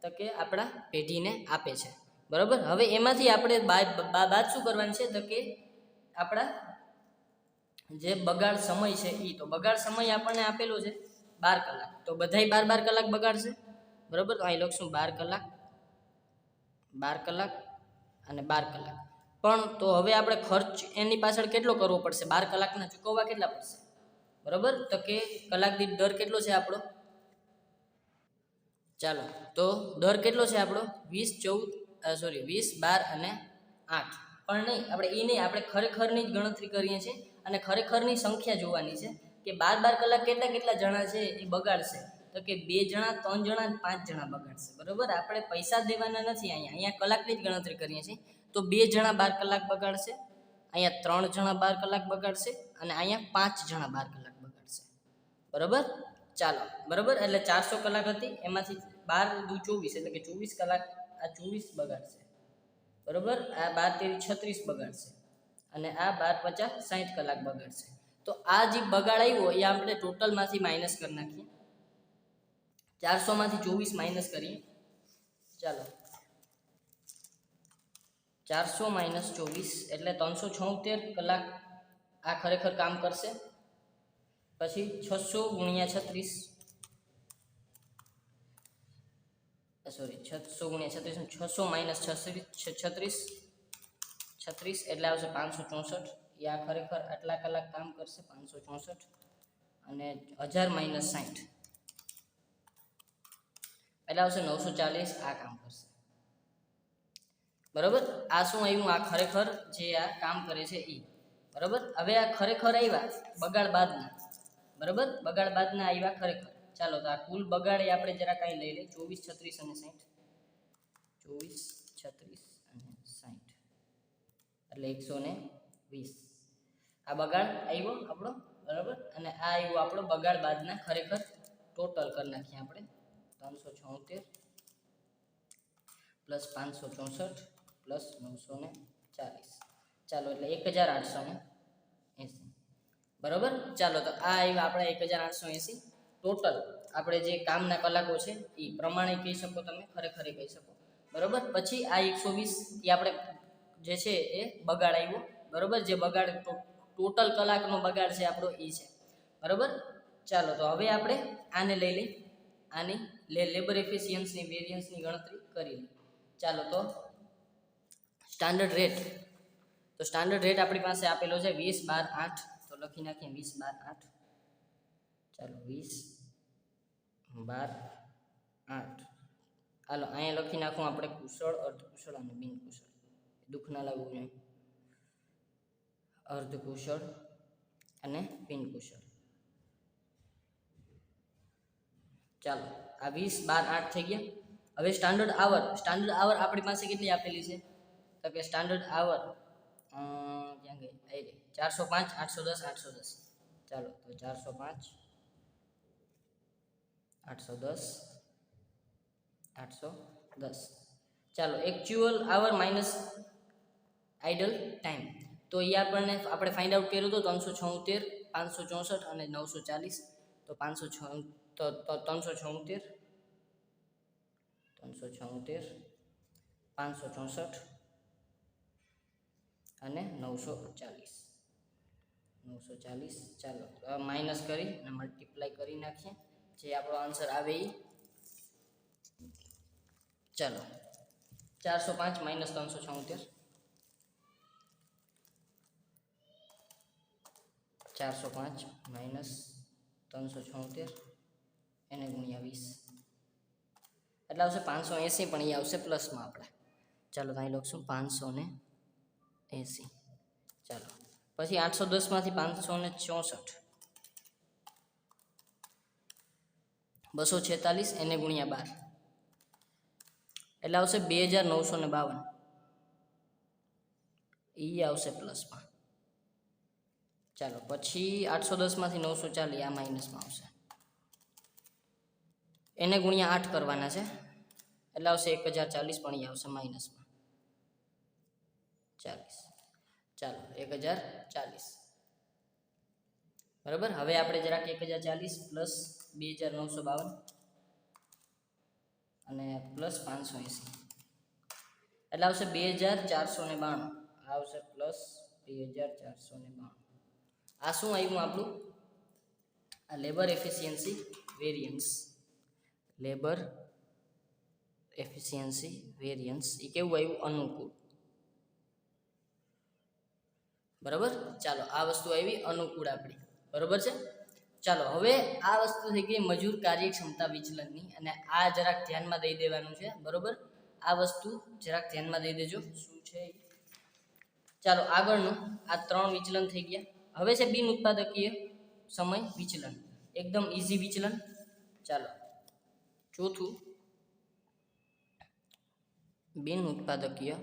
તો કે આપણા પેઢીને આપે છે, બરાબર. હવે એમાંથી આપણે બાદ શું કરવાનું છે, તો કે આપણા જે બગાડ સમય છે એ, તો બગાડ સમય આપણને આપેલો છે 12 કલાક, તો બધાય 12 કલાક બગાડશે, બરાબર. તો અહીં લખશું 12 કલાક, 12 કલાક અને 12 કલાક. પણ તો હવે આપણે ખર્ચ એની પાછળ કેટલો કરવો પડશે, 12 કલાકના ચૂકવવા કેટલા પડશે, બરાબર. તો કે કલાક દીઠ દર કેટલો છે આપણો, ચાલો તો દર કેટલો છે આપણો 20 12 અને 8 પણ નહીં આપણે એ નહીં, આપણે ખરેખરની જ ગણતરી કરીએ છીએ અને ખરેખરની સંખ્યા જોવાની છે કે 12 કલાક કેટલા કેટલા જણા છે એ બગાડશે. તો કે 2 જણા 3 જણા અને 5 જણા બગાડશે. બરાબર, આપણે પૈસા દેવાના નથી, અહીંયા કલાકની જ ગણતરી કરીએ છીએ. તો 2 જણા 12 કલાક બગાડશે, અહીંયા 3 જણા 12 કલાક બગાડશે અને અહીંયા 5 જણા 12 કલાક બગાડશે. બરાબર, ચાલો બરાબર, એટલે 400 કલાક હતી, એમાંથી 12 દુ 24 એટલે કે 24 કલાક આ 24 બગાડશે. બરાબર, આ 12 તેરી 36 બગાડશે અને આ 12 50 60 કલાક બગાડશે. તો આ જે બગાડ આવ્યો એ આપણે ટોટલમાંથી માઇનસ કરી નાખીએ. 400 માંથી 24 માઇનસ કરીએ. ચાલો 400 માઇનસ 24 એટલે 376 કલાક આ ખરેખર કામ કરશે. પછી 600 ગુણ્યા 36 600 માઇનસ 36 એટલે આવશે 564. એ આ ખરેખર આટલા કલાક કામ કરશે 564 અને 1000 માઇનસ 60 એટલે આવશે 940. આ કામ કરશે. બરાબર, આ શું આવ્યું? આ ખરેખર જે આ કામ કરે છે એ. બરાબર, હવે આ ખરેખર આવ્યા બગાડ બાદના. બરાબર, બગાડ બાદના આવ્યા ખરેખર. ચાલો તો આ કુલ બગાડ આપણે જરા કાંઈ લઈ લે. 24 36 અને 60 24 36 અને 60 એટલે 120. આ બગાડ આવ્યો આપણો. બરાબર, અને આ આવ્યો આપણો બગાડ બાદના ખરેખર ટોટલ કરી નાખીએ આપણે. 376 પ્લસ 564 પ્લસ 940. ચાલો એટલે 1880. બરાબર, ચાલો તો આ આવ્યા આપણે 1880 ટોટલ. આપણે જે કામના કલાકો છે એ પ્રમાણે કહી શકો, તમે ખરેખર કહી શકો. બરાબર, પછી આ 120 એ આપણે જે છે એ બગાડ આવ્યો. બરાબર, જે બગાડ ટોટલ કલાકનો બગાડ છે આપણો એ છે. બરાબર, ચાલો તો હવે આપણે આને લઈ લઈ, આની લેબર એફિશિયન્સની વેરિયન્સની ગણતરી કરી લઈએ. ચાલો તો સ્ટાન્ડર્ડ રેટ, તો સ્ટાન્ડર્ડ રેટ આપણી પાસે આપેલો છે 20 12 8. તો લખી નાખીએ 20 12 8. ચાલો 20 12 8. હાલો અહીંયા લખી નાખું આપણે કુશળ, અર્ધકુશળ અને બિનકુશળ. દુઃખ ના લાગવું જોઈએ. અર્ધકુશળ અને બિનકુશળ. ચાલો આ 20 12 8 થઈ ગયા. હવે સ્ટાન્ડર્ડ આવર આપણી પાસે કેટલી આપેલી છે? તો કે સ્ટાન્ડર્ડ આવર ક્યાં ગઈ? 405 810 810. ચાલો તો 405 810 810. ચાલો એક્ચ્યુઅલ આવર માઇનસ આઇડલ ટાઈમ, તો એ આપણે ફાઇન્ડ આઉટ કર્યું તો 376 564 અને 940. તો 376 564 અને 940. ચાલો માઇનસ કરી અને મલ્ટીપ્લાય કરી નાખીએ, જે આપણો આન્સર આવે એ. ચાલો 405 માઇનસ 376 405 માઇનસ 376 એને ગુણ્યા 20 એટલે આવશે 580. પણ એ આવશે પ્લસમાં આપણે. ચાલો અહીં લખશું 580. ચાલો પછી 810 માંથી 564 246 એને ગુણ્યા 12 એટલે આવશે 2952. એ આવશે પ્લસમાં. ચાલો પછી 810 માંથી 940 આ માઇનસમાં આવશે. એને ગુણ્યા 8 કરવાના છે એટલે આવશે 1040. પણ એ આવશે માઇનસમાં 40. ચાલો 1040. બરાબર, હવે આપણે જરાક 1040 પ્લસ 2952 અને પ્લસ 580 એટલે આવશે 2492. આવશે પ્લસ 2492. આ શું આવ્યું આપણું? આ labour efficiency variance. Labour efficiency variance એ કેવું આવ્યું? અનુકૂળ. બરાબર, ચાલો આ વસ્તુ આવી અનુકૂળ આપણી. બરાબર છે. ચાલો હવે આ વસ્તુ થઈ ગઈ મજૂર કાર્યક્ષમતા વિચલનની, અને આ જરાક ધ્યાનમાં દઈ દેવાનું છે, બરોબર? આ વસ્તુ જરાક ધ્યાનમાં દઈ દેજો શું છે. ચાલો આગળનું આ 3 વિચલન થઈ ગયા. હવે છે બિન ઉત્પાદકીય સમય વિચલન, એકદમ ઈઝી વિચલન. ચાલો ચોથું બિન ઉત્પાદકીય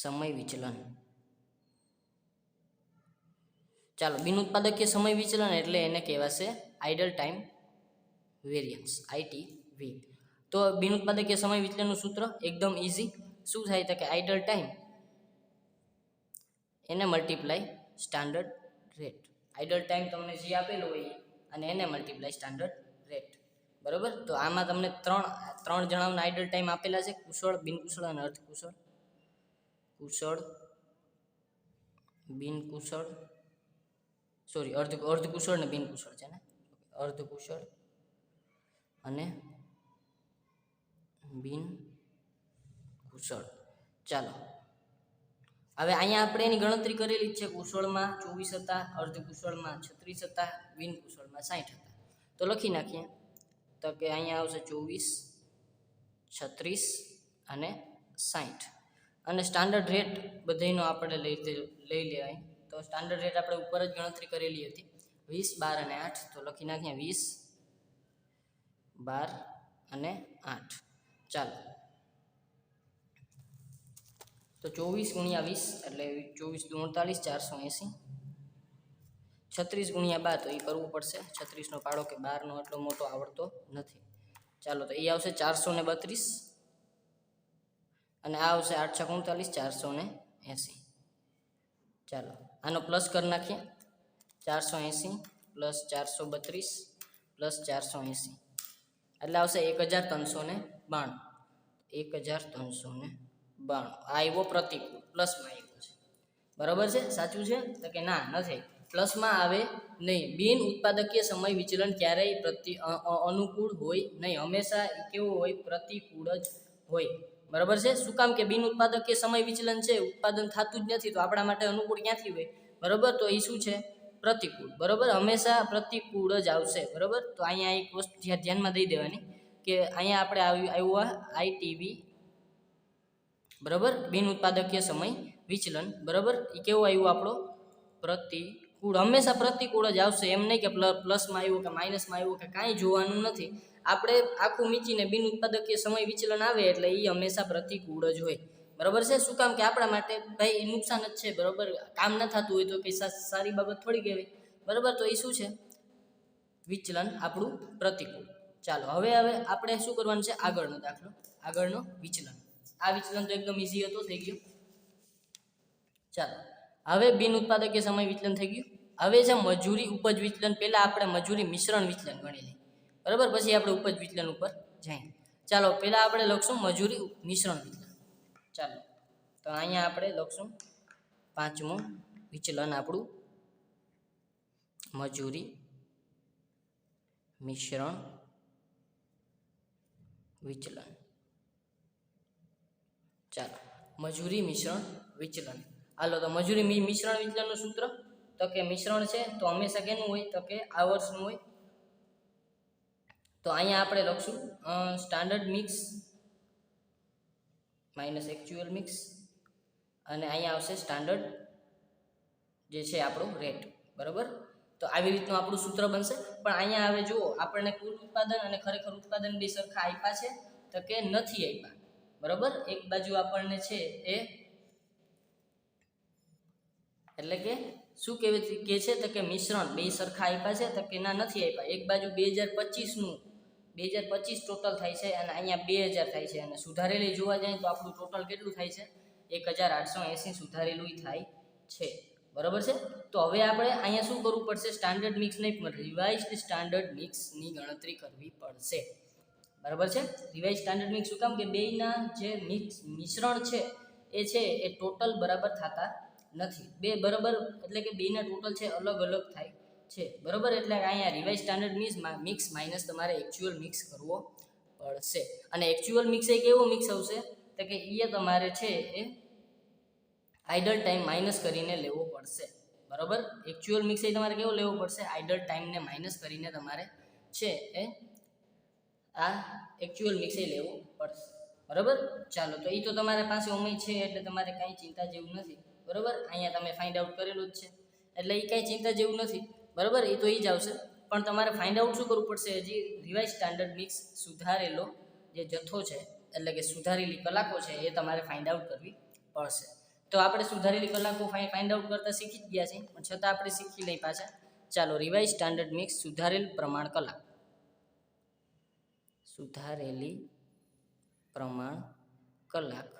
સમય વિચલન. ચાલો બિન ઉત્પાદકીય સમય વિચલન એટલે એને કહેવાશે આઇડલ ટાઈમ વેરિયન્સ, ITV. તો બિન ઉત્પાદકીય સમય વિચલનનું સૂત્ર એકદમ ઈઝી. શું થાય તો કે આઇડલ ટાઈમ એને multiply standard rate. Idle time તમને જે આપેલો હોય અને એને મલ્ટીપ્લાય સ્ટાન્ડર્ડ રેટ, બરોબર? તો આમાં તમને ત્રણ જણાવના આઇડલ ટાઈમ આપેલા છે, કુશળ, બિનકુશળ અને અર્ધકુશળ. કુશળ, બિનકુશળ, સોરી અર્ધકુશળ ને બિનકુશળ છે ને, અર્ધકુશળ અને બિનકુશળ. ચાલો હવે અહીંયા આપણે એની ગણતરી કરેલી જ છે. કુશળમાં 24 હતા, અર્ધકુશળમાં 36 હતા, બિનકુશળમાં 60 હતા. તો લખી નાખીએ તો કે અહીંયા આવશે 24, 36 અને 60. અને સ્ટાન્ડર્ડ રેટ બધાનો આપણે લઈ લેવાય. તો સ્ટાન્ડર્ડ રેટ આપણે ઉપર જ ગણતરી કરેલી હતી, 20, 12 અને 8. તો લખી નાખીએ 20, 12 અને 8. ચાલો તો 24 ગુણ્યા 20 એટલે 24 × 48, 480. 36 ગુણ્યા 12 તો એ કરવું પડશે. 36નો પાડો કે 12નો એટલો મોટો આવડતો નથી. ચાલો તો એ આવશે 432 અને આ આવશે 8 × 39, 480. ચાલો આનો પ્લસ કરી નાખીએ. 480 + 432 + 480 એટલે આવશે 1392. 1392 આ આવ્યો પ્રતિકૂળ, પ્લસમાં આવ્યો છે, બરાબર છે? સાચું છે તો કે ના નથી, પ્લસમાં આવે નહીં. બિન ઉત્પાદકીય સમય વિચલન ક્યારેય અનુકૂળ હોય નહીં, હંમેશા કેવું હોય? પ્રતિકૂળ જ હોય, બરાબર છે? શું કામ કે બિન ઉત્પાદકીય સમય વિચલન છે, ઉત્પાદન થતું જ નથી, તો આપણા માટે અનુકૂળ ક્યાંથી હોય? બરાબર, તો એ શું છે? પ્રતિકૂળ, બરાબર? હંમેશા પ્રતિકૂળ જ આવશે, બરાબર? તો અહીંયા એક વસ્તુ ધ્યાનમાં દઈ દેવાની કે અહીંયા આપણે આવ્યું ITV, બરાબર, બિન ઉત્પાદકીય સમય વિચલન, બરાબર? એ કેવું આવ્યું? આપણો પ્રતિકૂળ, હંમેશા પ્રતિકૂળ જ આવશે. એમ નહીં કે પ્લસમાં આવ્યું કે માઇનસમાં આવ્યું કે કાંઈ જોવાનું નથી. આપણે આખું મીચીને બિન ઉત્પાદકીય સમય વિચલન આવે એટલે એ હંમેશા પ્રતિકૂળ જ હોય, બરાબર છે? શું કામ કે આપણા માટે ભાઈ નુકસાન જ છે, બરાબર? કામ ન થતું હોય તો કંઈ સારી બાબત થોડી કહેવાય, બરાબર? તો એ શું છે? વિચલન આપણું પ્રતિકૂળ. ચાલો હવે આપણે શું કરવાનું છે? આગળનો દાખલો, આગળનો વિચલન. આ વિચલન તો એકદમ ઈઝી હતો, થઈ ગયું. ચાલો હવે બિન ઉત્પાદકીય સમય વિચલન થઈ ગયું. હવે છે મજૂરી ઉપજ વિચલન. પહેલા આપણે મજૂરી મિશ્રણ વિચલન ગણી લઈએ, બરાબર? પછી આપણે ઉપજ વિચલન ઉપર જઈએ. ચાલો પહેલા આપણે લખશું મજૂરી મિશ્રણ વિચલન. ચાલો તો અહીંયા આપણે લખશું 5મું વિચલન આપણું મજૂરી મિશ્રણ વિચલન. ચાલો મજૂરી મિશ્રણ વિચલન. હાલો તો મજૂરી મિશ્રણ વિચલનનું સૂત્ર તો કે મિશ્રણ છે તો હંમેશા કેનું હોય? તો કે આવર્સનું હોય. તો અહીંયા આપણે લખશું standard mix minus actual mix, અને અહીંયા આવશે સ્ટાન્ડર્ડ જે છે આપણો રેટ, બરાબર? તો આવી રીતનું આપણું સૂત્ર બનશે. પણ અહીંયા હવે જુઓ, આપણને કુલ ઉત્પાદન અને ખરેખર ઉત્પાદન બે સરખા આપ્યા છે તો કે નથી આપ્યા, બરાબર? એક બાજુ આપણને છે એ એટલે કે શું કે છે તો કે મિશ્રણ બે સરખા આપ્યા છે તો કે ના નથી આપ્યા. એક બાજુ 2025નું 2025 ટોટલ થાય છે અને અહીંયા 2000 થાય છે, અને સુધારેલી જોવા જાય તો આપણું ટોટલ કેટલું થાય છે? 1880 સુધારેલું થાય છે, બરાબર છે? તો હવે આપણે અહીંયા શું કરવું પડશે? સ્ટાન્ડર્ડ મિક્સ નહીં પણ રિવાઇઝડ સ્ટાન્ડર્ડ મિક્સની ગણતરી કરવી પડશે, બરાબર છે? રિવાઇઝ સ્ટાન્ડર્ડ મિક્સ શું કામ કે બેયના જે મિશ્રણ છે એ ટોટલ બરાબર થતા નથી. બે બરાબર એટલે કે બેના ટોટલ છે અલગ અલગ થાય છે, બરાબર? એટલે અહીંયા રિવાઇઝ સ્ટાન્ડર્ડ મિક્સ માઇનસ તમારે એકચ્યુઅલ મિક્સ કરવો પડશે. અને એકચ્યુઅલ મિક્સ એ કેવો મિક્સ આવશે તો કે એ તમારે છે એ આઇડલ ટાઈમ માઇનસ કરીને લેવો પડશે, બરાબર. એકચ્યુઅલ મિક્સ એ તમારે કેવો લેવો પડશે, આઇડલ ટાઈમને માઇનસ કરીને તમારે છે એ આ એકચ્યુઅલ મિક્સ એ લેવો પડશે, બરાબર. ચાલો, તો એ તો તમારા પાસે ઉમેય છે એટલે તમારે કાંઈ ચિંતા જેવું નથી, બરાબર. અહીંયા તમે ફાઇન્ડ આઉટ કરેલું જ છે એટલે એ કાંઈ ચિંતા જેવું નથી, બરાબર. એ તો એ જ આવશે, પણ તમારે ફાઇન્ડ આઉટ શું કરવું પડશે, હજી રિવાઇઝ સ્ટાન્ડર્ડ મિક્સ સુધારેલો જે જથ્થો છે એટલે કે સુધારેલી કલાકો છે એ તમારે ફાઇન્ડ આઉટ કરવી પડશે. તો આપણે સુધારેલી કલાકો ફાઇન્ડ આઉટ કરતાં શીખી જ ગયા છીએ, પણ છતાં આપણે શીખી લઈ પાછા. ચાલો, રિવાઇઝ સ્ટાન્ડર્ડ મિક્સ સુધારેલ પ્રમાણ કલાક, સુધારેલી પ્રમાણ કલાક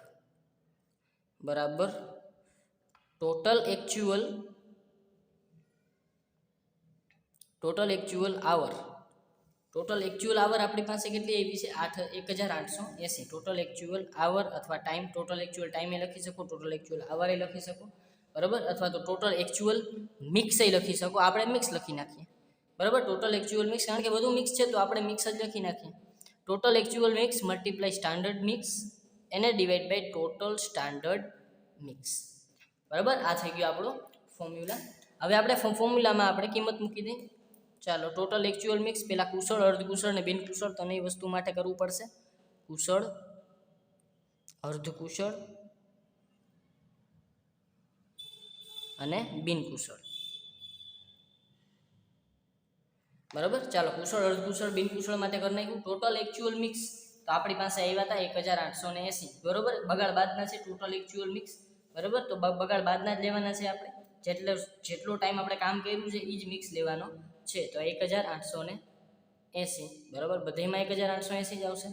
બરાબર ટોટલ એકચ્યુઅલ આવર. ટોટલ એકચ્યુઅલ આવર આપણી પાસે કેટલી આવી છે, 1880. ટોટલ એકચ્યુઅલ આવર અથવા ટાઈમ, ટોટલ એકચ્યુઅલ ટાઈમે લખી શકો, ટોટલ એકચ્યુઅલ આવરે લખી શકો, બરાબર. અથવા તો ટોટલ એકચ્યુઅલ મિક્સે લખી શકો, આપણે મિક્સ લખી નાખીએ, બરાબર. ટોટલ એકચ્યુઅલ મિક્સ, કારણ કે બધું મિક્સ છે તો આપણે મિક્સ જ લખી નાખીએ. Total actual mix multiply standard mix એને divide by total standard mix, બરાબર. આ થઈ ગયો આપણો ફોર્મ્યુલા. હવે આપણે ફોર્મ્યુલામાં આપણે કિંમત મૂકી દઈએ. ચાલો, ટોટલ એકચ્યુઅલ મિક્સ પહેલાં કુશળ, અર્ધકુશળ ને બિનકુશળ ત્રણેય વસ્તુ માટે કરવું પડશે. કુશળ, અર્ધકુશળ અને બિનકુશળ, બરાબર. ચાલો, કુશળ, અર્ધકુશળ, બિનકુશળ માટે કરી નાખ્યું. ટોટલ એકચ્યુઅલ મિક્સ તો આપણી પાસે આવ્યા હતા 1880, બરાબર. બગાડ બાદના છે ટોટલ એકચ્યુઅલ મિક્સ, બરાબર. તો બગાડ બાદના જ લેવાના છે આપણે, જેટલો ટાઈમ આપણે કામ કર્યું છે એ જ મિક્સ લેવાનો છે. તો 1880, બરાબર. બધેમાં 1880 જ આવશે,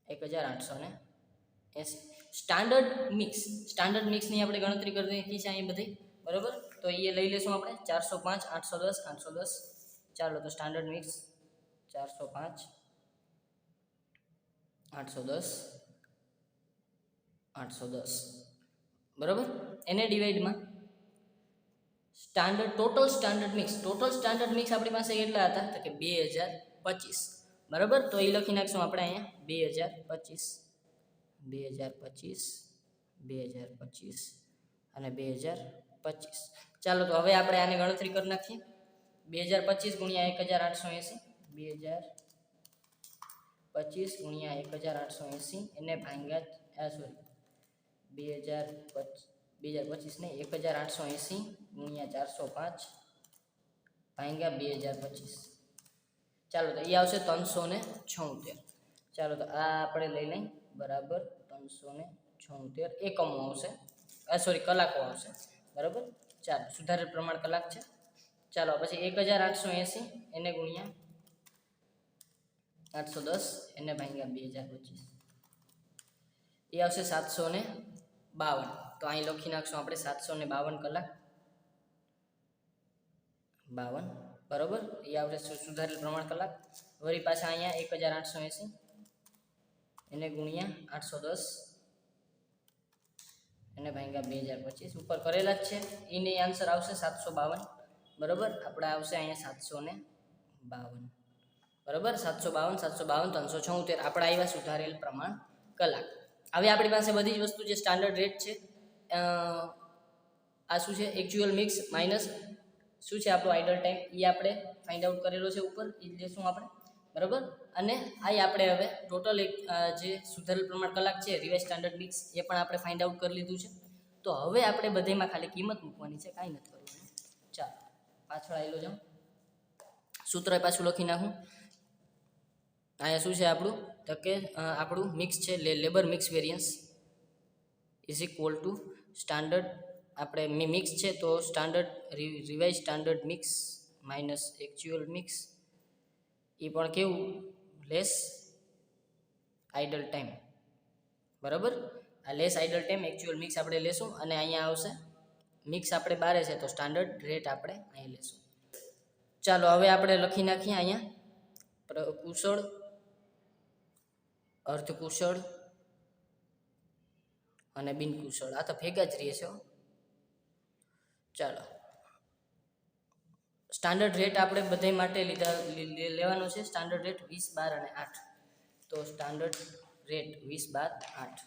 1880. સ્ટાન્ડર્ડ મિક્સની આપણે ગણતરી કરી નાખી છે અહીં બધી, બરાબર. તો એ લઈ લેશું આપણે 405, 810, 810. ચાલો, તો સ્ટાન્ડર્ડ મિક્સ 405, 810, 810, બરાબર. એને ડિવાઈડમાં ટોટલ સ્ટાન્ડર્ડ મિક્સ આપણી પાસે કેટલા હતા તો કે 2025, બરાબર. તો એ લખી નાખશું આપણે અહીંયા 2025 અને 2025. ચાલો, તો હવે આપણે આની ગણતરી કરી નાખીએ. 2025 ગુણ્યા 1880, 2025 ગુણ્યા 1880 એને ભાંગ્યા 2025 ને 1880 ગુણ્યા 405 ભાંગ્યા 2025. ચાલો, તો એ આવશે 376. ચાલો, તો આ આપણે લઈ લઈએ, બરાબર. 376 એકમો આવશે, કલાકો આવશે, બરાબર. ચાલો, સુધારેલ પ્રમાણ કલાક છે. ચાલો, પછી 1880 એને ગુણ્યા 810 એને ભાંગ્યા 2025 એ આવશે 752. તો અહીં લખી નાખશું આપણે 752 કલાક, 52, બરાબર. એ આવશે સુધારેલ પ્રમાણ કલાક. વળી પાછા અહીંયા 1880 એને ગુણ્યા 810 એને ભાંગ્યા 2025 ઉપર કરેલા જ છે. એને આન્સર આવશે 752, બરાબર. આપણે આવશે અહીંયા 752, બરાબર. 752, 376 આપણે આવ્યા સુધારેલ પ્રમાણ કલાક. હવે આપણી પાસે બધી જ વસ્તુ જે સ્ટાન્ડર્ડ રેટ છે, આ શું છે, એકચ્યુઅલ મિક્સ માઇનસ શું છે આપણો આઇડલ ટાઈમ, એ આપણે ફાઇન્ડ આઉટ કરેલો છે ઉપર, એ લેશું આપણે, બરાબર. અને આ આપણે હવે ટોટલ જે સુધારેલ પ્રમાણ કલાક છે રિવાઇઝ સ્ટાન્ડર્ડ મિક્સ એ પણ આપણે ફાઇન્ડ આઉટ કરી લીધું છે. તો હવે આપણે બધેમાં ખાલી કિંમત મૂકવાની છે, કાંઈ નથી કરવાનું. ચાલો, પાછળ આવેલો જાઉં, સૂત્ર પાછું લખી નાખું. અહીંયા શું છે આપણું તો કે આપણું મિક્સ છે, labour mix variance is equal to standard, આપણે મિક્સ છે તો standard revised standard mix minus actual mix, એ પણ કેવું લેસ આઇડલ ટાઈમ, બરાબર. આ less idle time actual mix આપણે લેશું અને અહીંયા આવશે મિક્સ આપણે બારે છે તો સ્ટાન્ડર્ડ રેટ આપણે અહીં લેશું. ચાલો, હવે આપણે લખી નાખીએ અહીંયા કુશળ, અર્ધકુશળ અને બિનકુશળ, આ તો ભેગા જ રહે છે. ચાલો, સ્ટાન્ડર્ડ રેટ આપણે બધે માટે લેવાનો છે. સ્ટાન્ડર્ડ રેટ 20, 12 અને 8. તો સ્ટાન્ડર્ડ રેટ 20, 12, 8.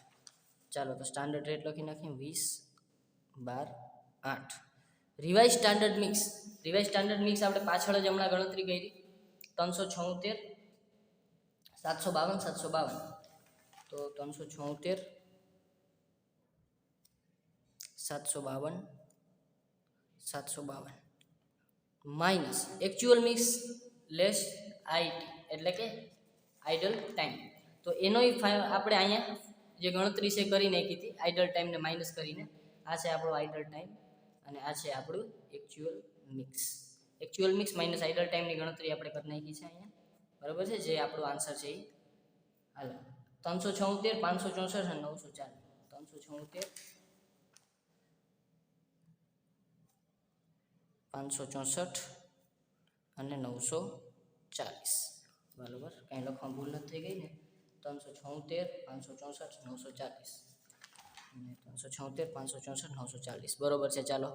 ચાલો, તો સ્ટાન્ડર્ડ રેટ લખી નાખીએ 20, 12, 8. રિવાઇઝ સ્ટાન્ડર્ડ મિક્સ આપણે પાછળ જ હમણાં ગણતરી કરી 376, 752, 752. તો 376, 752, 752 minus actual mix less IT એટલે કે આઇડલ ટાઈમ. તો એનો આપણે અહીંયા જે ગણતરી છે કરી નાખી હતી આઇડલ ટાઈમને માઇનસ કરીને. આ છે આપણો આઇડલ ટાઈમ અને આ છે આપણું એકચ્યુઅલ મિક્સ માઇનસ આઇડલ ટાઈમની ગણતરી આપણે કરી નાખી છે અહીંયા, બરાબર છે. જે આપણો આન્સર છે એ હાલો 376, 564 અને 940. 376, 564 અને 940, બરાબર. કાંઈ લખવામાં ભૂલ નથી થઈ ગઈ ને? 376, 564, 940 અને 376, 564, 940, બરાબર છે. ચાલો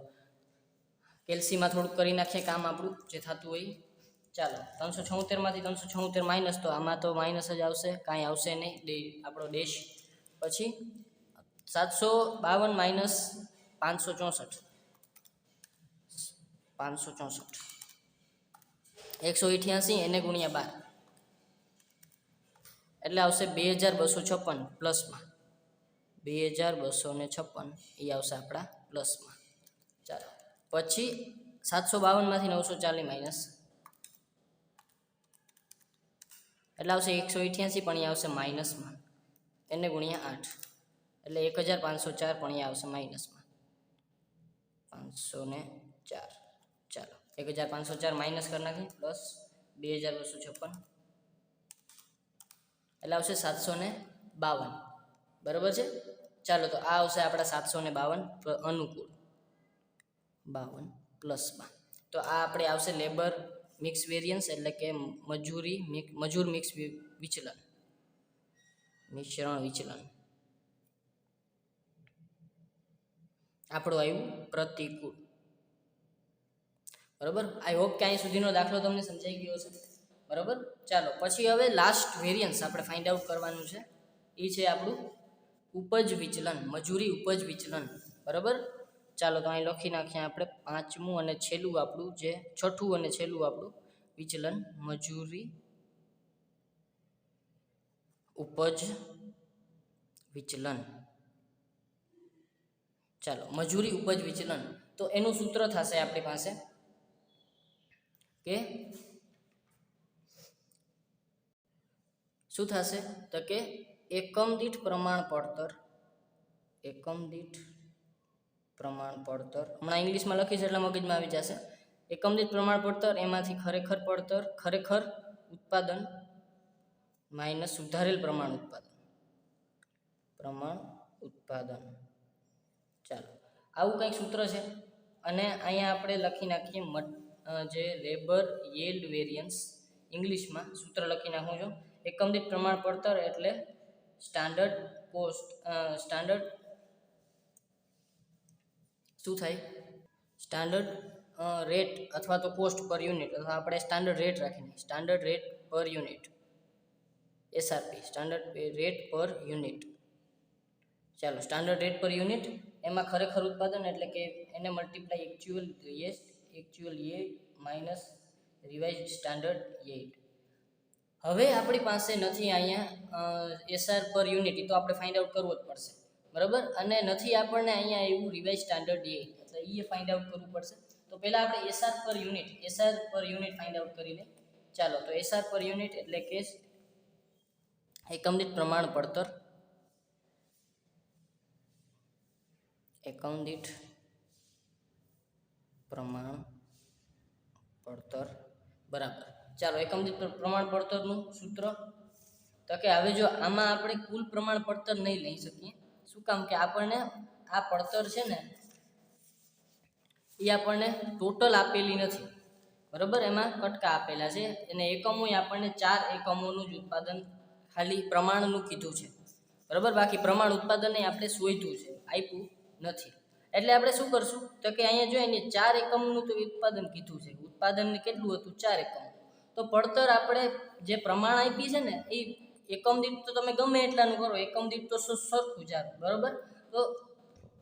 કેલ્સીમાં થોડુંક કરી નાખીએ કામ આપણું જે થતું હોય. ચાલો 376 માંથી 376 માઇનસ, તો આમાં તો માઇનસ જ આવશે, કાંઈ આવશે નહીં, આપણો ડેશ. પછી 752 માઇનસ 564, 564, 188 એને ગુણ્યા 12 એટલે આવશે 2256 પ્લસમાં, 2256 એ આવશે આપણા પ્લસમાં. ચાલો પછી 752 માંથી 940 માઇનસ એટલે આવશે 188 પણ એ આવશે માઇનસમાં, એને ગુણ્યા 8 એટલે 1504 પણ એ આવશે માઇનસમાં, 504. ચાલો 1504 માઇનસ કરી નાખીએ પ્લસ 2256 એટલે આવશે 752, બરાબર છે. ચાલો તો આ આવશે આપણા 752 અનુકૂળ 52 પ્લસમાં. તો આ આપણે આવશે લેબર મિક્સ વેરિયન્સ એટલે કે મજૂર મિક્સ વિચલન, મિશ્રણ વિચલન આપણું આવ્યું પ્રતિકૂળ, બરાબર. આઈ હોપ કે અહીં સુધીનો દાખલો તમને સમજાઈ ગયો છે, બરાબર. ચાલો પછી હવે લાસ્ટ વેરિયન્સ આપણે ફાઇન્ડ આઉટ કરવાનું છે, એ છે આપણું ઉપજ વિચલન, મજૂરી ઉપજ વિચલન, બરાબર. ચાલો તો અહીં લખી નાખીએ આપણે પાંચમું અને છેલ્લું આપણું જે છઠ્ઠું અને છેલ્લું આપણું વિચલન, મજૂરી ઉપજ વિચલન. ચાલો મજૂરી ઉપજ વિચલન, તો એનું સૂત્ર થશે આપણી પાસે કે શું થશે? તો કે એકમ દીઠ પ્રમાણ પડતર, એકમ દીઠ પ્રમાણ પડતર, હમણાં ઇંગ્લિશમાં લખીશ એટલે મગજમાં આવી જશે. એકમ દીઠ પ્રમાણ પડતર એમાંથી ખરેખર પડતર, ખરેખર ઉત્પાદન માઇનસ સુધારેલ પ્રમાણ ઉત્પાદન. ચાલો આવું કંઈક સૂત્ર છે અને અહીંયા આપણે લખી નાખીએ જે લેબર યીલ્ડ વેરિયન્સ, ઇંગ્લિશમાં સૂત્ર લખી નાખું છું. એકમ દીઠ પ્રમાણ પડતર એટલે સ્ટાન્ડર્ડ કોસ્ટ, સ્ટાન્ડર્ડ શું થાય? સ્ટાન્ડર્ડ રેટ અથવા તો કોસ્ટ પર યુનિટ, અથવા આપણે સ્ટાન્ડર્ડ રેટ રાખીને સ્ટાન્ડર્ડ રેટ પર યુનિટ, એસઆરપી, સ્ટાન્ડર્ડ રેટ પર યુનિટ. ચાલો સ્ટાન્ડર્ડ રેટ પર યુનિટ એમાં ખરેખર ઉત્પાદન એટલે કે એને multiply actual yield minus revised standard yield. હવે આપણી પાસે નથી અહીંયા એસઆર પર યુનિટ, તો આપણે ફાઇન્ડ આઉટ કરવો જ પડશે, બરાબર. અને નથી આપણને અહીંયા એવું રિવાઇઝ સ્ટાન્ડર્ડ યીલ્ડ, એટલે એ ફાઇન્ડ આઉટ કરવું પડશે. તો પહેલાં આપણે એસઆર પર યુનિટ ફાઇન્ડ આઉટ કરી લઈએ. ચાલો તો એસઆર પર યુનિટ એટલે કે એકમ દીઠ પ્રમાણ પડતર, એકમ દીઠ પ્રમાણ પડતર, બરાબર. ચાલો એકમ દીઠ પ્રમાણ પડતરનું સૂત્ર, તો કે હવે જો આમાં આપણે કુલ પ્રમાણ પડતર નહીં લઈ શકીએ. શું કામ? કે આપણને આ પડતર છે ને એ આપણને ટોટલ આપેલી નથી, બરાબર. એમાં કટકા આપેલા છે અને એકમો આપણને 4 એકમોનું જ ઉત્પાદન ખાલી પ્રમાણનું કીધું છે, બરાબર. બાકી પ્રમાણ ઉત્પાદન આપણે શોધ્યું છે, આપ્યું નથી. એટલે આપણે શું કરશું? તો કે અહીંયા જોઈએ ને 4 એકમનું તો ઉત્પાદન કીધું છે, ઉત્પાદન કેટલું હતું? 4 એકમ. તો પડતર આપણે જે પ્રમાણ આપી છે ને એ એકમ દીઠ તો તમે ગમે એટલાનું કરો, એકમ દીઠ તો સરખું જ આવે, બરાબર. તો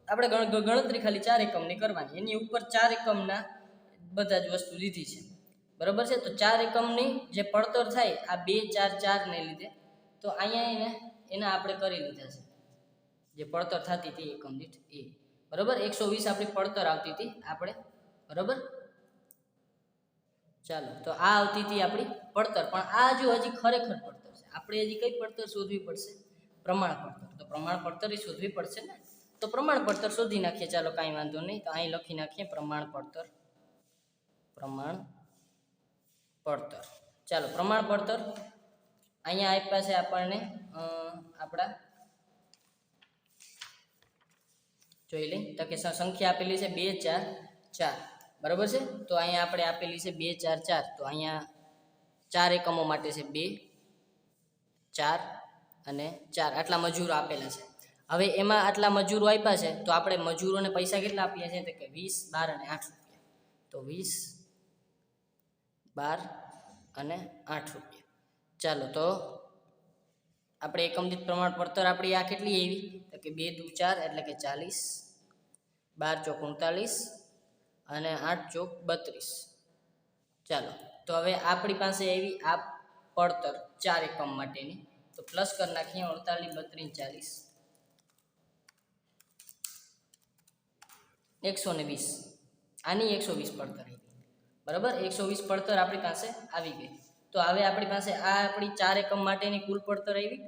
આપણે ગણતરી ખાલી 4 એકમની કરવાની, એની ઉપર 4 એકમના બધા જ વસ્તુ લીધી છે, બરાબર છે. તો 4 એકમની જે પડતર થાય આ 2 4 4 ને લીધે, તો અહીંયા એના આપણે કરી લીધા છે જે પડતર થતી હતી એકમ દીઠ એ, બરાબર. 120 આપણી પડતર આવતી હતી આપણે, બરાબર. ચાલો, તો આ આવતી હતી આપણી પડતર, પણ આ જો હજી ખરેખર પડતર છે. આપણે હજી કઈ પડતર શોધવી પડશે? પ્રમાણ પડતર. તો પ્રમાણ પડતર એ શોધવી પડશે ને, તો પ્રમાણ પડતર શોધી નાખીએ. ચાલો, કાંઈ વાંધો નહીં. તો અહીં લખી નાખીએ પ્રમાણ પડતર. ચાલો, પ્રમાણ પડતર અહીંયા આપ્યા છે આપણને. આપણા જોઈ લઈ તો કે સંખ્યા આપેલી છે 2 4 4, બરાબર છે. તો અહીંયા આપણે આપેલી છે 2 4 4, તો અહીંયા 4 એકમો માટે છે 2 4 અને 4, આટલા મજૂરો આપેલા છે. હવે એમાં આટલા મજૂરો આપ્યા છે, તો આપણે મજૂરોને પૈસા કેટલા આપીએ છીએ? તો કે 20 12 અને 8 રૂપિયા. તો 20 12 અને 8 રૂપિયા. ચાલો, તો આપણે એકમ દીઠ પ્રમાણ પડતર આપણી આ કેટલી આવી? તો કે 2 દુ 4 એટલે કે 40, 12 ચોક 39 અને 8 ચોક 32. ચાલો, તો હવે આપણી પાસે આવી આ પડતર 4 એકમ માટેની, તો પ્લસ કરી નાખીએ 48 32 40 120. આની 120 પડતર આવી, બરાબર. 120 પડતર આપણી પાસે આવી ગઈ. તો હવે આપણી પાસે આ આપણી 4 એકમ માટેની કુલ પડતર આવી,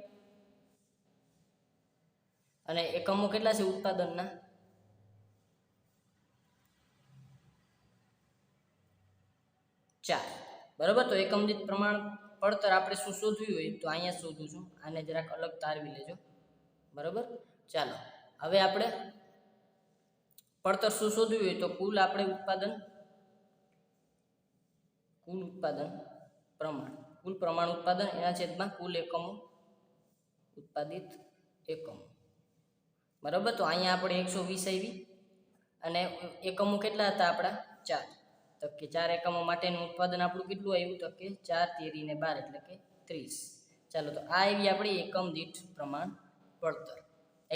અને એકમો કેટલા છે ઉત્પાદનના? 4, બરાબર. તો એકમ દીઠ પ્રમાણ પડતર આપણે શું શોધવી હોય તો અહીંયા શોધું છું. આને જરાક અલગ તારવી લેજો, બરાબર. ચાલો, હવે આપણે પડતર શું શોધવી હોય તો કુલ આપણે ઉત્પાદન પ્રમાણ, કુલ પ્રમાણ ઉત્પાદન એના છેદમાં કુલ એકમો ઉત્પાદિત એકમો, બરાબર. તો અહીંયા આપણે 120 આવી, અને એકમો કેટલા હતા આપણા? 4. તો કે 4 એકમો માટેનું ઉત્પાદન આપણું કેટલું આવ્યું? તો કે 4 13 ને 12 એટલે કે 30. ચાલો, તો આ આવી આપણી એકમ દીઠ પ્રમાણ પડતર.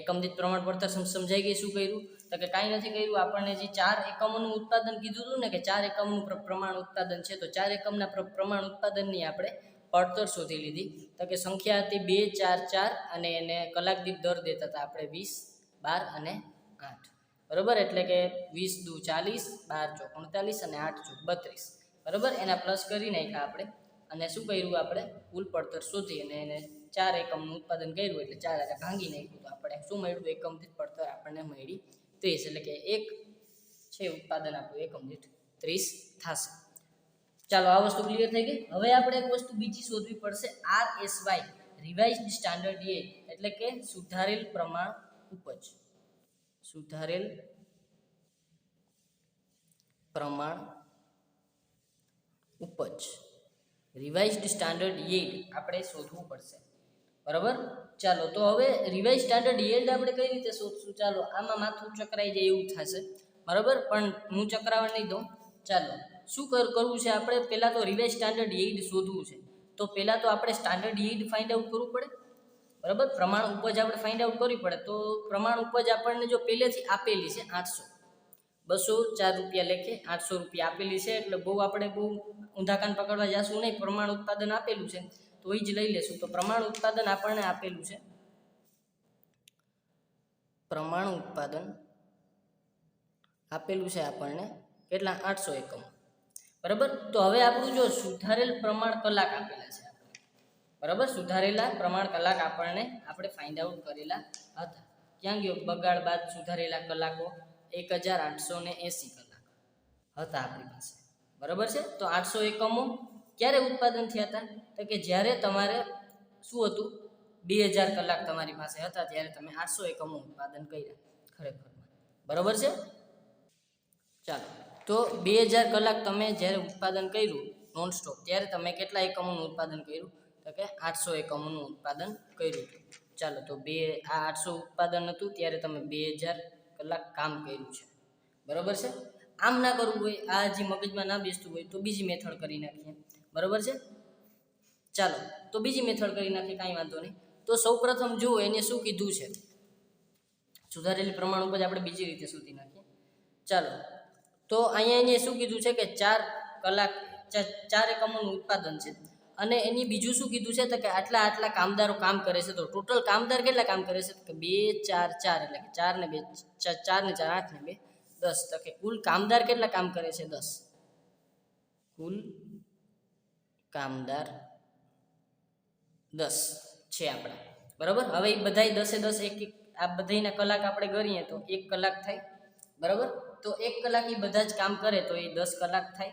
એકમ દીઠ પ્રમાણ પડતર સમજાઈ ગઈ. શું કર્યું? તો કે કાંઈ નથી કર્યું. આપણને જે 4 એકમોનું ઉત્પાદન કીધું હતું ને, કે 4 એકમનું પ્રમાણ ઉત્પાદન છે, તો 4 એકમના પ્રમાણ ઉત્પાદનની આપણે પડતર શોધી લીધી. તો કે સંખ્યા હતી 2 4 4, અને એને કલાક દીઠ દર દેતા હતા આપણે 20 12 અને 8, બરાબર. એટલે કે 20 દુ 40, 12 ચોક 39 અને 8 ચોક 32, બરાબર. એના પ્લસ કરી નાખ્યા આપણે, અને શું કર્યું? આપણે કુલ પડતર શોધી અને એને 4 એકમનું ઉત્પાદન કર્યું, એટલે 4 એટલે ભાંગી નાખ્યું. તો આપણે શું મળ્યું? એકમ દીઠ પડતર આપણને મળી 30, એટલે કે એક છે ઉત્પાદન આપણું એકમ દીઠ 30 થશે. ચાલો, આ વસ્તુ ક્લિયર થઈ ગઈ. હવે આપણે એક વસ્તુ બીજી શોધવી પડશે, RSY, રિવાઇઝડ સ્ટાન્ડર્ડ યીલ્ડ, એટલે કે સુધારેલ પ્રમાણ ઉપજ. સુધારેલ પ્રમાણ ઉપજ, રિવાઇઝડ સ્ટાન્ડર્ડ યીલ્ડ આપણે શોધવું પડશે, બરાબર. ચાલો, તો હવે રિવાઇઝ સ્ટાન્ડર્ડ યીલ્ડ આપણે કઈ રીતે શોધશું? ચાલો, આમાં માથું ચકરાઈ જાય એવું થશે, બરાબર, પણ હું ચક્રાવણ નહીં દઉં. ચાલો, શું કરવું છે આપણે? પહેલાં તો રિવાઇઝ સ્ટાન્ડર્ડ યીલ્ડ શોધવું છે, તો પહેલાં તો આપણે સ્ટાન્ડર્ડ યીલ્ડ ફાઇન્ડ આઉટ કરવું પડે, બરાબર. પ્રમાણ ઉપજ આપણે ફાઇન્ડ આઉટ કરવી પડે. તો પ્રમાણ ઉપજ આપણને જો પહેલેથી આપેલી છે 800, 204 રૂપિયા લેખે 800 રૂપિયા આપેલી છે, એટલે આપણે બહુ ઊંધા કાન પકડવા જશું નહીં. પ્રમાણ ઉત્પાદન આપેલું છે તો એ જ લઈ લેશું. તો પ્રમાણ ઉત્પાદન આપણને આપેલું છે, પ્રમાણ ઉત્પાદન આપેલું છે આપણને કેટલા? 800 એકમ, બરાબર. તો હવે આપણું જો સુધારેલ પ્રમાણ કલાક આપેલા છે, બરાબર, સુધારેલા પ્રમાણ કલાક આપણે ફાઇન્ડ આઉટ કરેલા હતા. ક્યાં ગયો બગાડ બાદ સુધારેલા કલાકો? 1880 કલાક હતા આપણી પાસે, બરાબર છે. તો 800 એકમો ક્યારે ઉત્પાદન થયા હતા? તો કે જ્યારે તમારે શું હતું? 2000 કલાક તમારી પાસે હતા, ત્યારે તમે 800 એકમો ઉત્પાદન કર્યા ખરેખર, બરાબર છે. ચાલો, તો 2000 કલાક તમે જ્યારે ઉત્પાદન કર્યું નોનસ્ટોપ, ત્યારે તમે કેટલા એકમોનું ઉત્પાદન કર્યું? તો કે 800 એકમોનું ઉત્પાદન કર્યું. ચાલો, તો આ 800 ઉત્પાદન હતું ત્યારે તમે 2000 કલાક કામ કર્યું છે, બરાબર છે. આમ ના કરવું હોય, આ જે મગજમાં ના બેસતું હોય, તો બીજી મેથડ કરી નાખીએ, બરાબર છે. ચાલો, તો બીજી મેથડ કરી નાખીએ, કાંઈ વાંધો નહીં. તો સૌપ્રથમ જુઓ એને શું કીધું છે. સુધારેલી પ્રમાણ ઉપજ આપણે બીજી રીતે શોધી નાખીએ. ચાલો, તો અહીંયા શું કીધું છે કે 4 કલાક 4 એકમોનું ઉત્પાદન છે, અને એની બીજું શું કીધું છે તો કે આટલા કામદારો કામ કરે છે. તો ટોટલ કામદાર કેટલા કામ કરે છે? કે 2 4 4, એટલે કે 4 ને 2 4 ને 4 8 ને 2 10. તો કે કુલ કામદાર કેટલા કામ કરે છે? 10. કુલ કામદાર 10 છે આપણા, બરાબર. હવે એ બધા 10 10 એક આ બધાના કલાક આપણે ગણીએ તો 1 કલાક થાય, બરાબર. તો 1 કલાક એ બધા જ કામ કરે તો એ 10 કલાક થાય,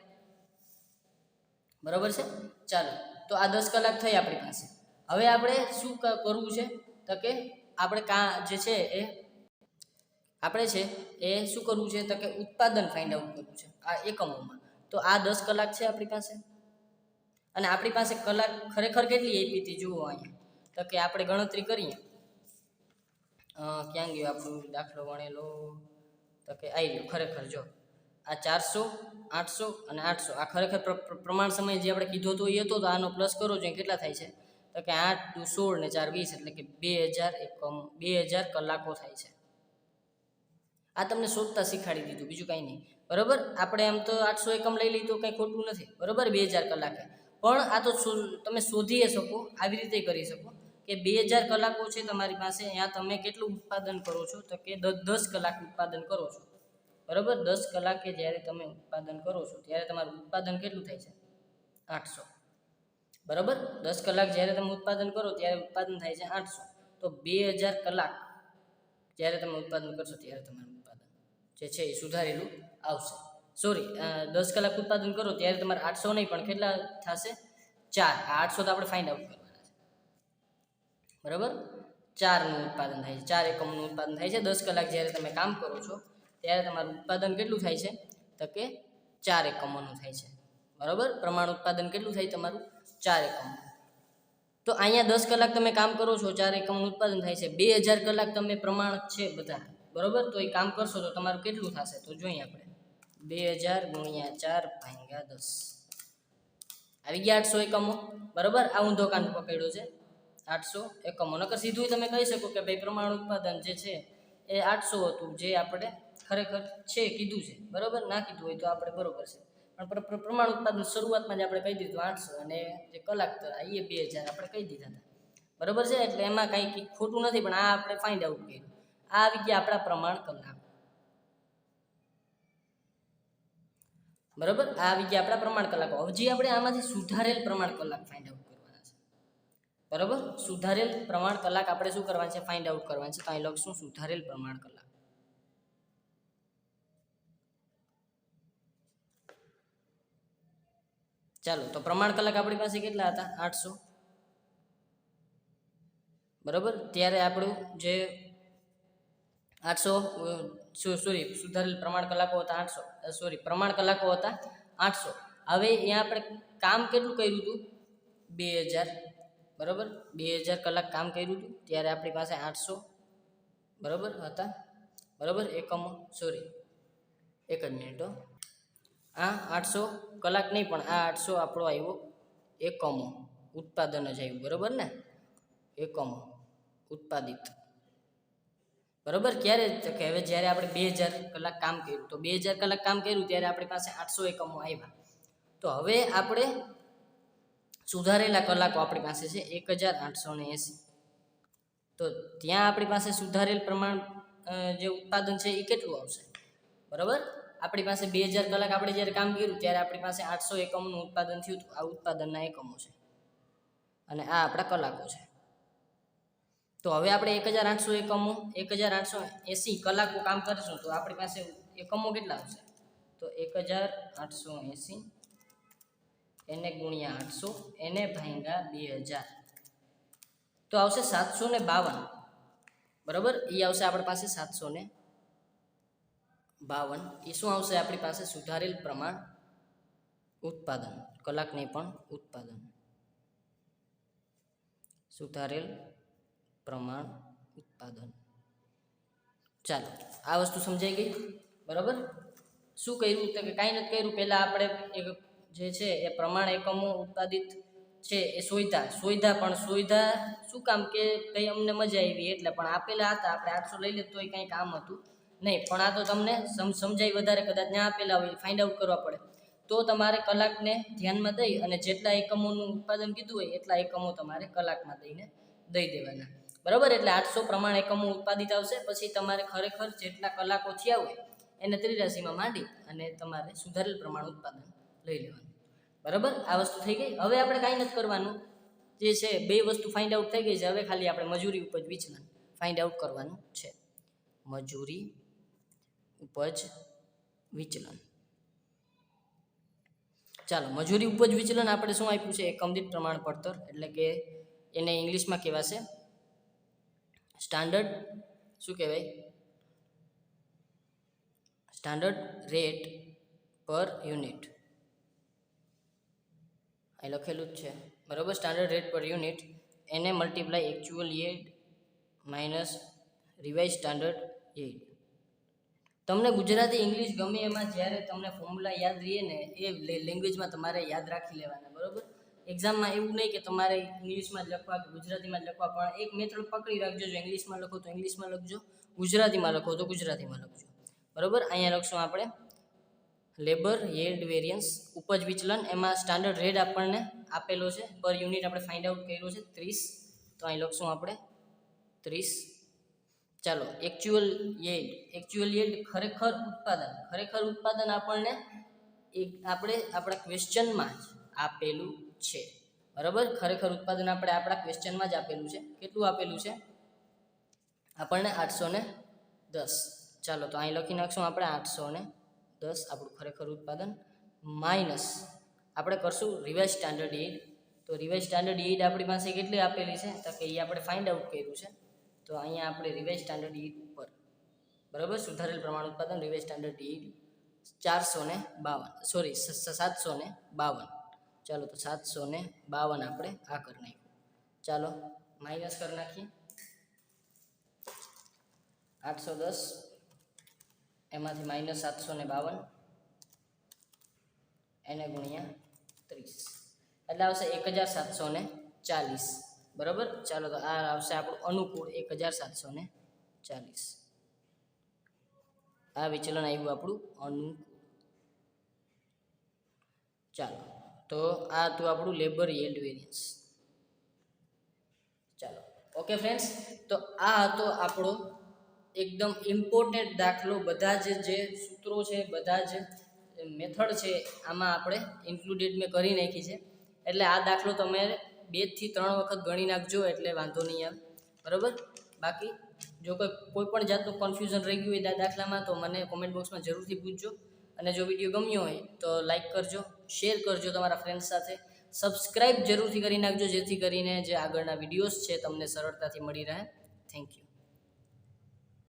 બરાબર છે. ચાલો, તો આ 10 કલાક થઈ આપણી પાસે. હવે આપણે શું કરવું છે તો કે આપણે જે છે એ શું કરવું છે તો કે ઉત્પાદન ફાઇન્ડ આઉટ કરવું છે આ એકમોમાં. તો આ 10 કલાક છે આપણી પાસે, અને આપણી પાસે કલાક ખરેખર કેટલી આપી હતી જુઓ અહીંયા. તો કે આપણે ગણતરી કરીએ, ક્યાં ગયો આપણો દાખલો ગણેલો? તો કે આવી ગયો. ખરેખર જો આ 400 800 અને 800 આ ખરેખર પ્રમાણ સમય જે આપણે કીધો હતો એ હતો. તો આનો પ્લસ કરો જોઈએ કેટલા થાય છે તો કે 8 2 16 ને 4 20, એટલે કે 2000 એકમ 2000 કલાકો થાય છે. આ તમને શોધતા શીખવાડી દીધું, બીજું કાંઈ નહીં, બરાબર. આપણે આમ તો 800 એકમ લઈ લઈએ તો કંઈ ખોટું નથી, બરાબર. 2000 કલાકે પણ આ તો તમે શોધી શકો, આવી રીતે કરી શકો કે 2000 કલાકો છે તમારી પાસે, અહીંયા તમે કેટલું ઉત્પાદન કરો છો તો કે 10 કલાક ઉત્પાદન કરો છો, બરાબર. 10 કલાકે જ્યારે તમે ઉત્પાદન કરો છો ત્યારે તમારું ઉત્પાદન કેટલું થાય છે? 800, બરાબર. 10 કલાક જ્યારે તમે ઉત્પાદન કરો ત્યારે ઉત્પાદન થાય છે 800. તો 2000 કલાક જ્યારે તમે ઉત્પાદન કરશો ત્યારે તમારું ઉત્પાદન જે છે એ સુધારેલું આવશે. સોરી, 10 કલાક ઉત્પાદન કરો ત્યારે તમારે 800 નહીં પણ કેટલા થશે? 4. આ 800 તો આપણે ફાઇન્ડ આઉટ કરવાના છે, બરાબર. 4નું ઉત્પાદન થાય છે, 4 એકમનું ઉત્પાદન થાય છે. 10 કલાક જ્યારે તમે કામ કરો છો ત્યારે તમારું ઉત્પાદન કેટલું થાય છે તો કે 4 એકમોનું થાય છે, બરાબર. પ્રમાણ ઉત્પાદન કેટલું થાય તમારું? 4 એકમ. તો અહીંયા 10 કલાક તમે કામ કરો છો, 4 એકમનું ઉત્પાદન થાય છે. 2000 કલાક તમે પ્રમાણ છે બધા, બરાબર. તો એ કામ કરશો તો તમારું કેટલું થશે તો જોઈએ આપણે. 2000 ગુણ્યા 4 ભાગ્યા 10 આવી ગયા 800 એકમો, બરાબર. આ ઊંધો કાન પકડ્યો છે 800 એકમો. નકર સીધું તમે કહી શકો કે ભાઈ પ્રમાણ ઉત્પાદન જે છે એ 800 હતું, જે આપણે ખરેખર છે કીધું છે, બરાબર. ના કીધું હોય તો આપણે બરોબર છે, પણ પ્રમાણ ઉત્પાદન શરૂઆતમાં જ આપણે કહી દીધું 800, અને જે કલાક એ 2000 આપણે કહી દીધા હતા, બરાબર છે. એટલે એમાં કંઈ ખોટું નથી, પણ આ આપણે ફાઇન્ડ આઉટ કર્યું. આ આવી ગયા આપણા પ્રમાણ કલાક, બરાબર. આ આવી ગયા આપણા પ્રમાણ કલાકો. હજી આપણે આમાંથી સુધારેલ પ્રમાણ કલાક ફાઇન્ડ આઉટ કરવાના છે, બરાબર. સુધારેલ પ્રમાણ કલાક આપણે શું કરવાનું છે? ફાઇન્ડ આઉટ કરવાનું છે. તો અહીં લખશું સુધારેલ પ્રમાણ કલાક. ચાલો, તો પ્રમાણ કલાક આપણી પાસે કેટલા હતા? 800, બરાબર. ત્યારે આપણું જે 800 સોરી સુધારેલ પ્રમાણ કલાકો હતા 800, સોરી પ્રમાણ કલાકો હતા 800. હવે અહીંયા આપણે કામ કેટલું કર્યું હતું? 2000, બરાબર. 2000 કલાક કામ કર્યું હતું ત્યારે આપણી પાસે 800, બરાબર હતા, બરાબર. એકમો, સોરી એક જ મિનિટ, આ 800 કલાક નહીં પણ આ 800 આપણો આવ્યો એકમો, ઉત્પાદન જ આવ્યું, બરાબર ને. એકમો ઉત્પાદિત, બરાબર. ક્યારે કે હવે જ્યારે આપણે 2000 કલાક કામ કર્યું, તો 2000 કલાક કામ કર્યું ત્યારે આપણી પાસે 800 એકમો આવ્યા. તો હવે આપણે સુધારેલા કલાકો આપણી પાસે છે 1880. તો ત્યાં આપણી પાસે સુધારેલ પ્રમાણ જે ઉત્પાદન છે એ કેટલું આવશે? બરાબર. આપણી પાસે 2000 કલાક આપણે જ્યારે કામ કર્યું ત્યારે આપણી પાસે 800 એકમનું ઉત્પાદન થયું હતું. આ ઉત્પાદનના એકમો છે અને આ આપણા કલાકો છે. તો હવે આપણે 1880 એકમો 1880 કલાકો કામ કરીશું તો આપણી પાસે એકમો કેટલા આવશે? તો 1880 એને ગુણ્યા 800 એને ભાગ્યા 2000 તો આવશે 752, બરાબર. એ આવશે આપણી પાસે 752. એ શું આવશે આપણી પાસે? સુધારેલ પ્રમાણ ઉત્પાદન, કલાક નહીં પણ ઉત્પાદન, સુધારેલ પ્રમાણ ઉત્પાદન. ચાલો, આ વસ્તુ સમજાઈ ગઈ, બરાબર. શું કર્યું તો કે કાંઈ નથી કર્યું. પહેલાં આપણે એક જે છે એ પ્રમાણ એકમો ઉત્પાદિત છે એ પણ સોયધા શું કામ કે કંઈ અમને મજા આવી એટલે, પણ આપેલા હતા આપણે 800 લઈ લે તોય કંઈ કામ હતું નહીં. પણ આ તો તમને સમજાય વધારે, કદાચ ત્યાં આપેલા હોય ફાઇન્ડ આઉટ કરવા પડે, તો તમારે કલાકને ધ્યાનમાં દઈ અને જેટલા એકમોનું ઉત્પાદન કીધું હોય એટલા એકમો તમારે કલાકમાં દઈ દેવાના, બરાબર. એટલે 800 પ્રમાણ એકમો ઉત્પાદિત આવશે. પછી તમારે ખરેખર જેટલા કલાકો થયા હોય એને ત્રિરાશીમાં માંડી અને તમારે સુધારેલ પ્રમાણ ઉત્પાદન લઈ લેવાનું, બરાબર. આ વસ્તુ થઈ ગઈ. હવે આપણે કાંઈ નથી કરવાનું, જે છે બે વસ્તુ ફાઇન્ડ આઉટ થઈ ગઈ છે. હવે ખાલી આપણે મજૂરી ઉપજ વિચલન ફાઇન્ડ આઉટ કરવાનું છે. મજૂરી ઉપજ વિચલન. ચાલો, મજૂરી ઉપજ વિચલન આપણે શું આપ્યું છે? એકમ દીઠ પ્રમાણ પડતર, એટલે કે એને ઇંગ્લિશમાં કહેવાશે સ્ટાન્ડર્ડ, શું કહેવાય? સ્ટાન્ડર્ડ રેટ પર યુનિટ. અહીં લખેલું જ છે, બરાબર. સ્ટાન્ડર્ડ રેટ પર યુનિટ એને multiply actual yield minus revise standard yield. તમને ગુજરાતી ઇંગ્લિશ ગમે એમાં જ્યારે તમને ફોર્મ્યુલા યાદ રહીએ ને એ લેંગ્વેજમાં તમારે યાદ રાખી લેવાના, બરાબર. એક્ઝામમાં એવું નહીં કે તમારે ઇંગ્લિશમાં જ લખવા કે ગુજરાતીમાં જ લખવા, પણ એક મેથડ પકડી રાખજો. જો ઇંગ્લિશમાં લખો તો ઇંગ્લિશમાં લખજો, ગુજરાતીમાં લખો તો ગુજરાતીમાં લખજો, બરાબર. અહીંયા લખશું આપણે લેબર યીલ્ડ વેરિયન્સ ઉપજ વિચલન. એમાં સ્ટાન્ડર્ડ રેટ આપણને આપેલો છે, પર યુનિટ આપણે ફાઇન્ડ આઉટ કર્યો છે 30, તો અહીં લખશું આપણે 30. ચાલો, એકચ્યુઅલ યીલ્ડ ખરેખર ઉત્પાદન આપણને આપણા ક્વેશ્ચનમાં જ આપેલું છે, બરાબર. ખરેખર ઉત્પાદન આપણે આપણા ક્વેશ્ચનમાં જ આપેલું છે. કેટલું આપેલું છે આપણને? 810. ચાલો, તો અહીં લખી નાખશું આપણે 810 આપણું ખરેખર ઉત્પાદન, માઇનસ આપણે કરશું રિવાઇઝ સ્ટાન્ડર્ડ યીલ્ડ. તો રિવાઇઝ સ્ટાન્ડર્ડ યીલ્ડ આપણી પાસે કેટલી આપેલી છે? તો કે એ આપણે ફાઇન્ડ આઉટ કર્યું છે. તો અહીંયા આપણે રિવાઇઝ સ્ટાન્ડર્ડ યીલ્ડ ઉપર, બરાબર, સુધારેલ પ્રમાણ ઉત્પાદન રિવાઇઝ સ્ટાન્ડર્ડ યીલ્ડ 752. ચાલો, તો 752 આપણે આ કરી નાખ્યું. ચાલો, માઇનસ કરી નાખીએ 810, એમાંથી માઇનસ 752 એને ગુણ્યા 30 એટલે આવશે 1740, બરાબર. ચાલો, તો આ આવશે આપણું અનુકૂળ 1740. આ વિચલન આવ્યું આપણું અનુકૂળ. ચાલો, તો આ હતું આપણું લેબર યીલ્ડ વેરિયન્સ. ચાલો, ઓકે ફ્રેન્ડ્સ, તો આ હતો આપણો એકદમ ઇમ્પોર્ટન્ટ દાખલો. બધા જે સૂત્રો છે, બધા જ મેથડ છે, આમાં આપણે ઇન્ક્લુડેડ મેં કરી નાખી છે. એટલે આ દાખલો તમે 2 થી 3 વખત ગણી નાખજો, એટલે વાંધો નહીં આવે, બરાબર. બાકી જો કોઈ પણ જાતનું કન્ફ્યુઝન રહી ગયું હોય દાખલામાં તો મને કોમેન્ટ બોક્સમાં જરૂરથી પૂછજો. અને જો વિડીયો ગમ્યો હોય તો લાઈક કરજો, શેર કરજો તમારા ફ્રેન્ડ્સ સાથે, સબસ્ક્રાઈબ જરૂરથી કરી નાખજો, જેથી કરીને જે આગળના વિડીયોઝ છે તમને સરળતાથી મળી રહે. Thank you.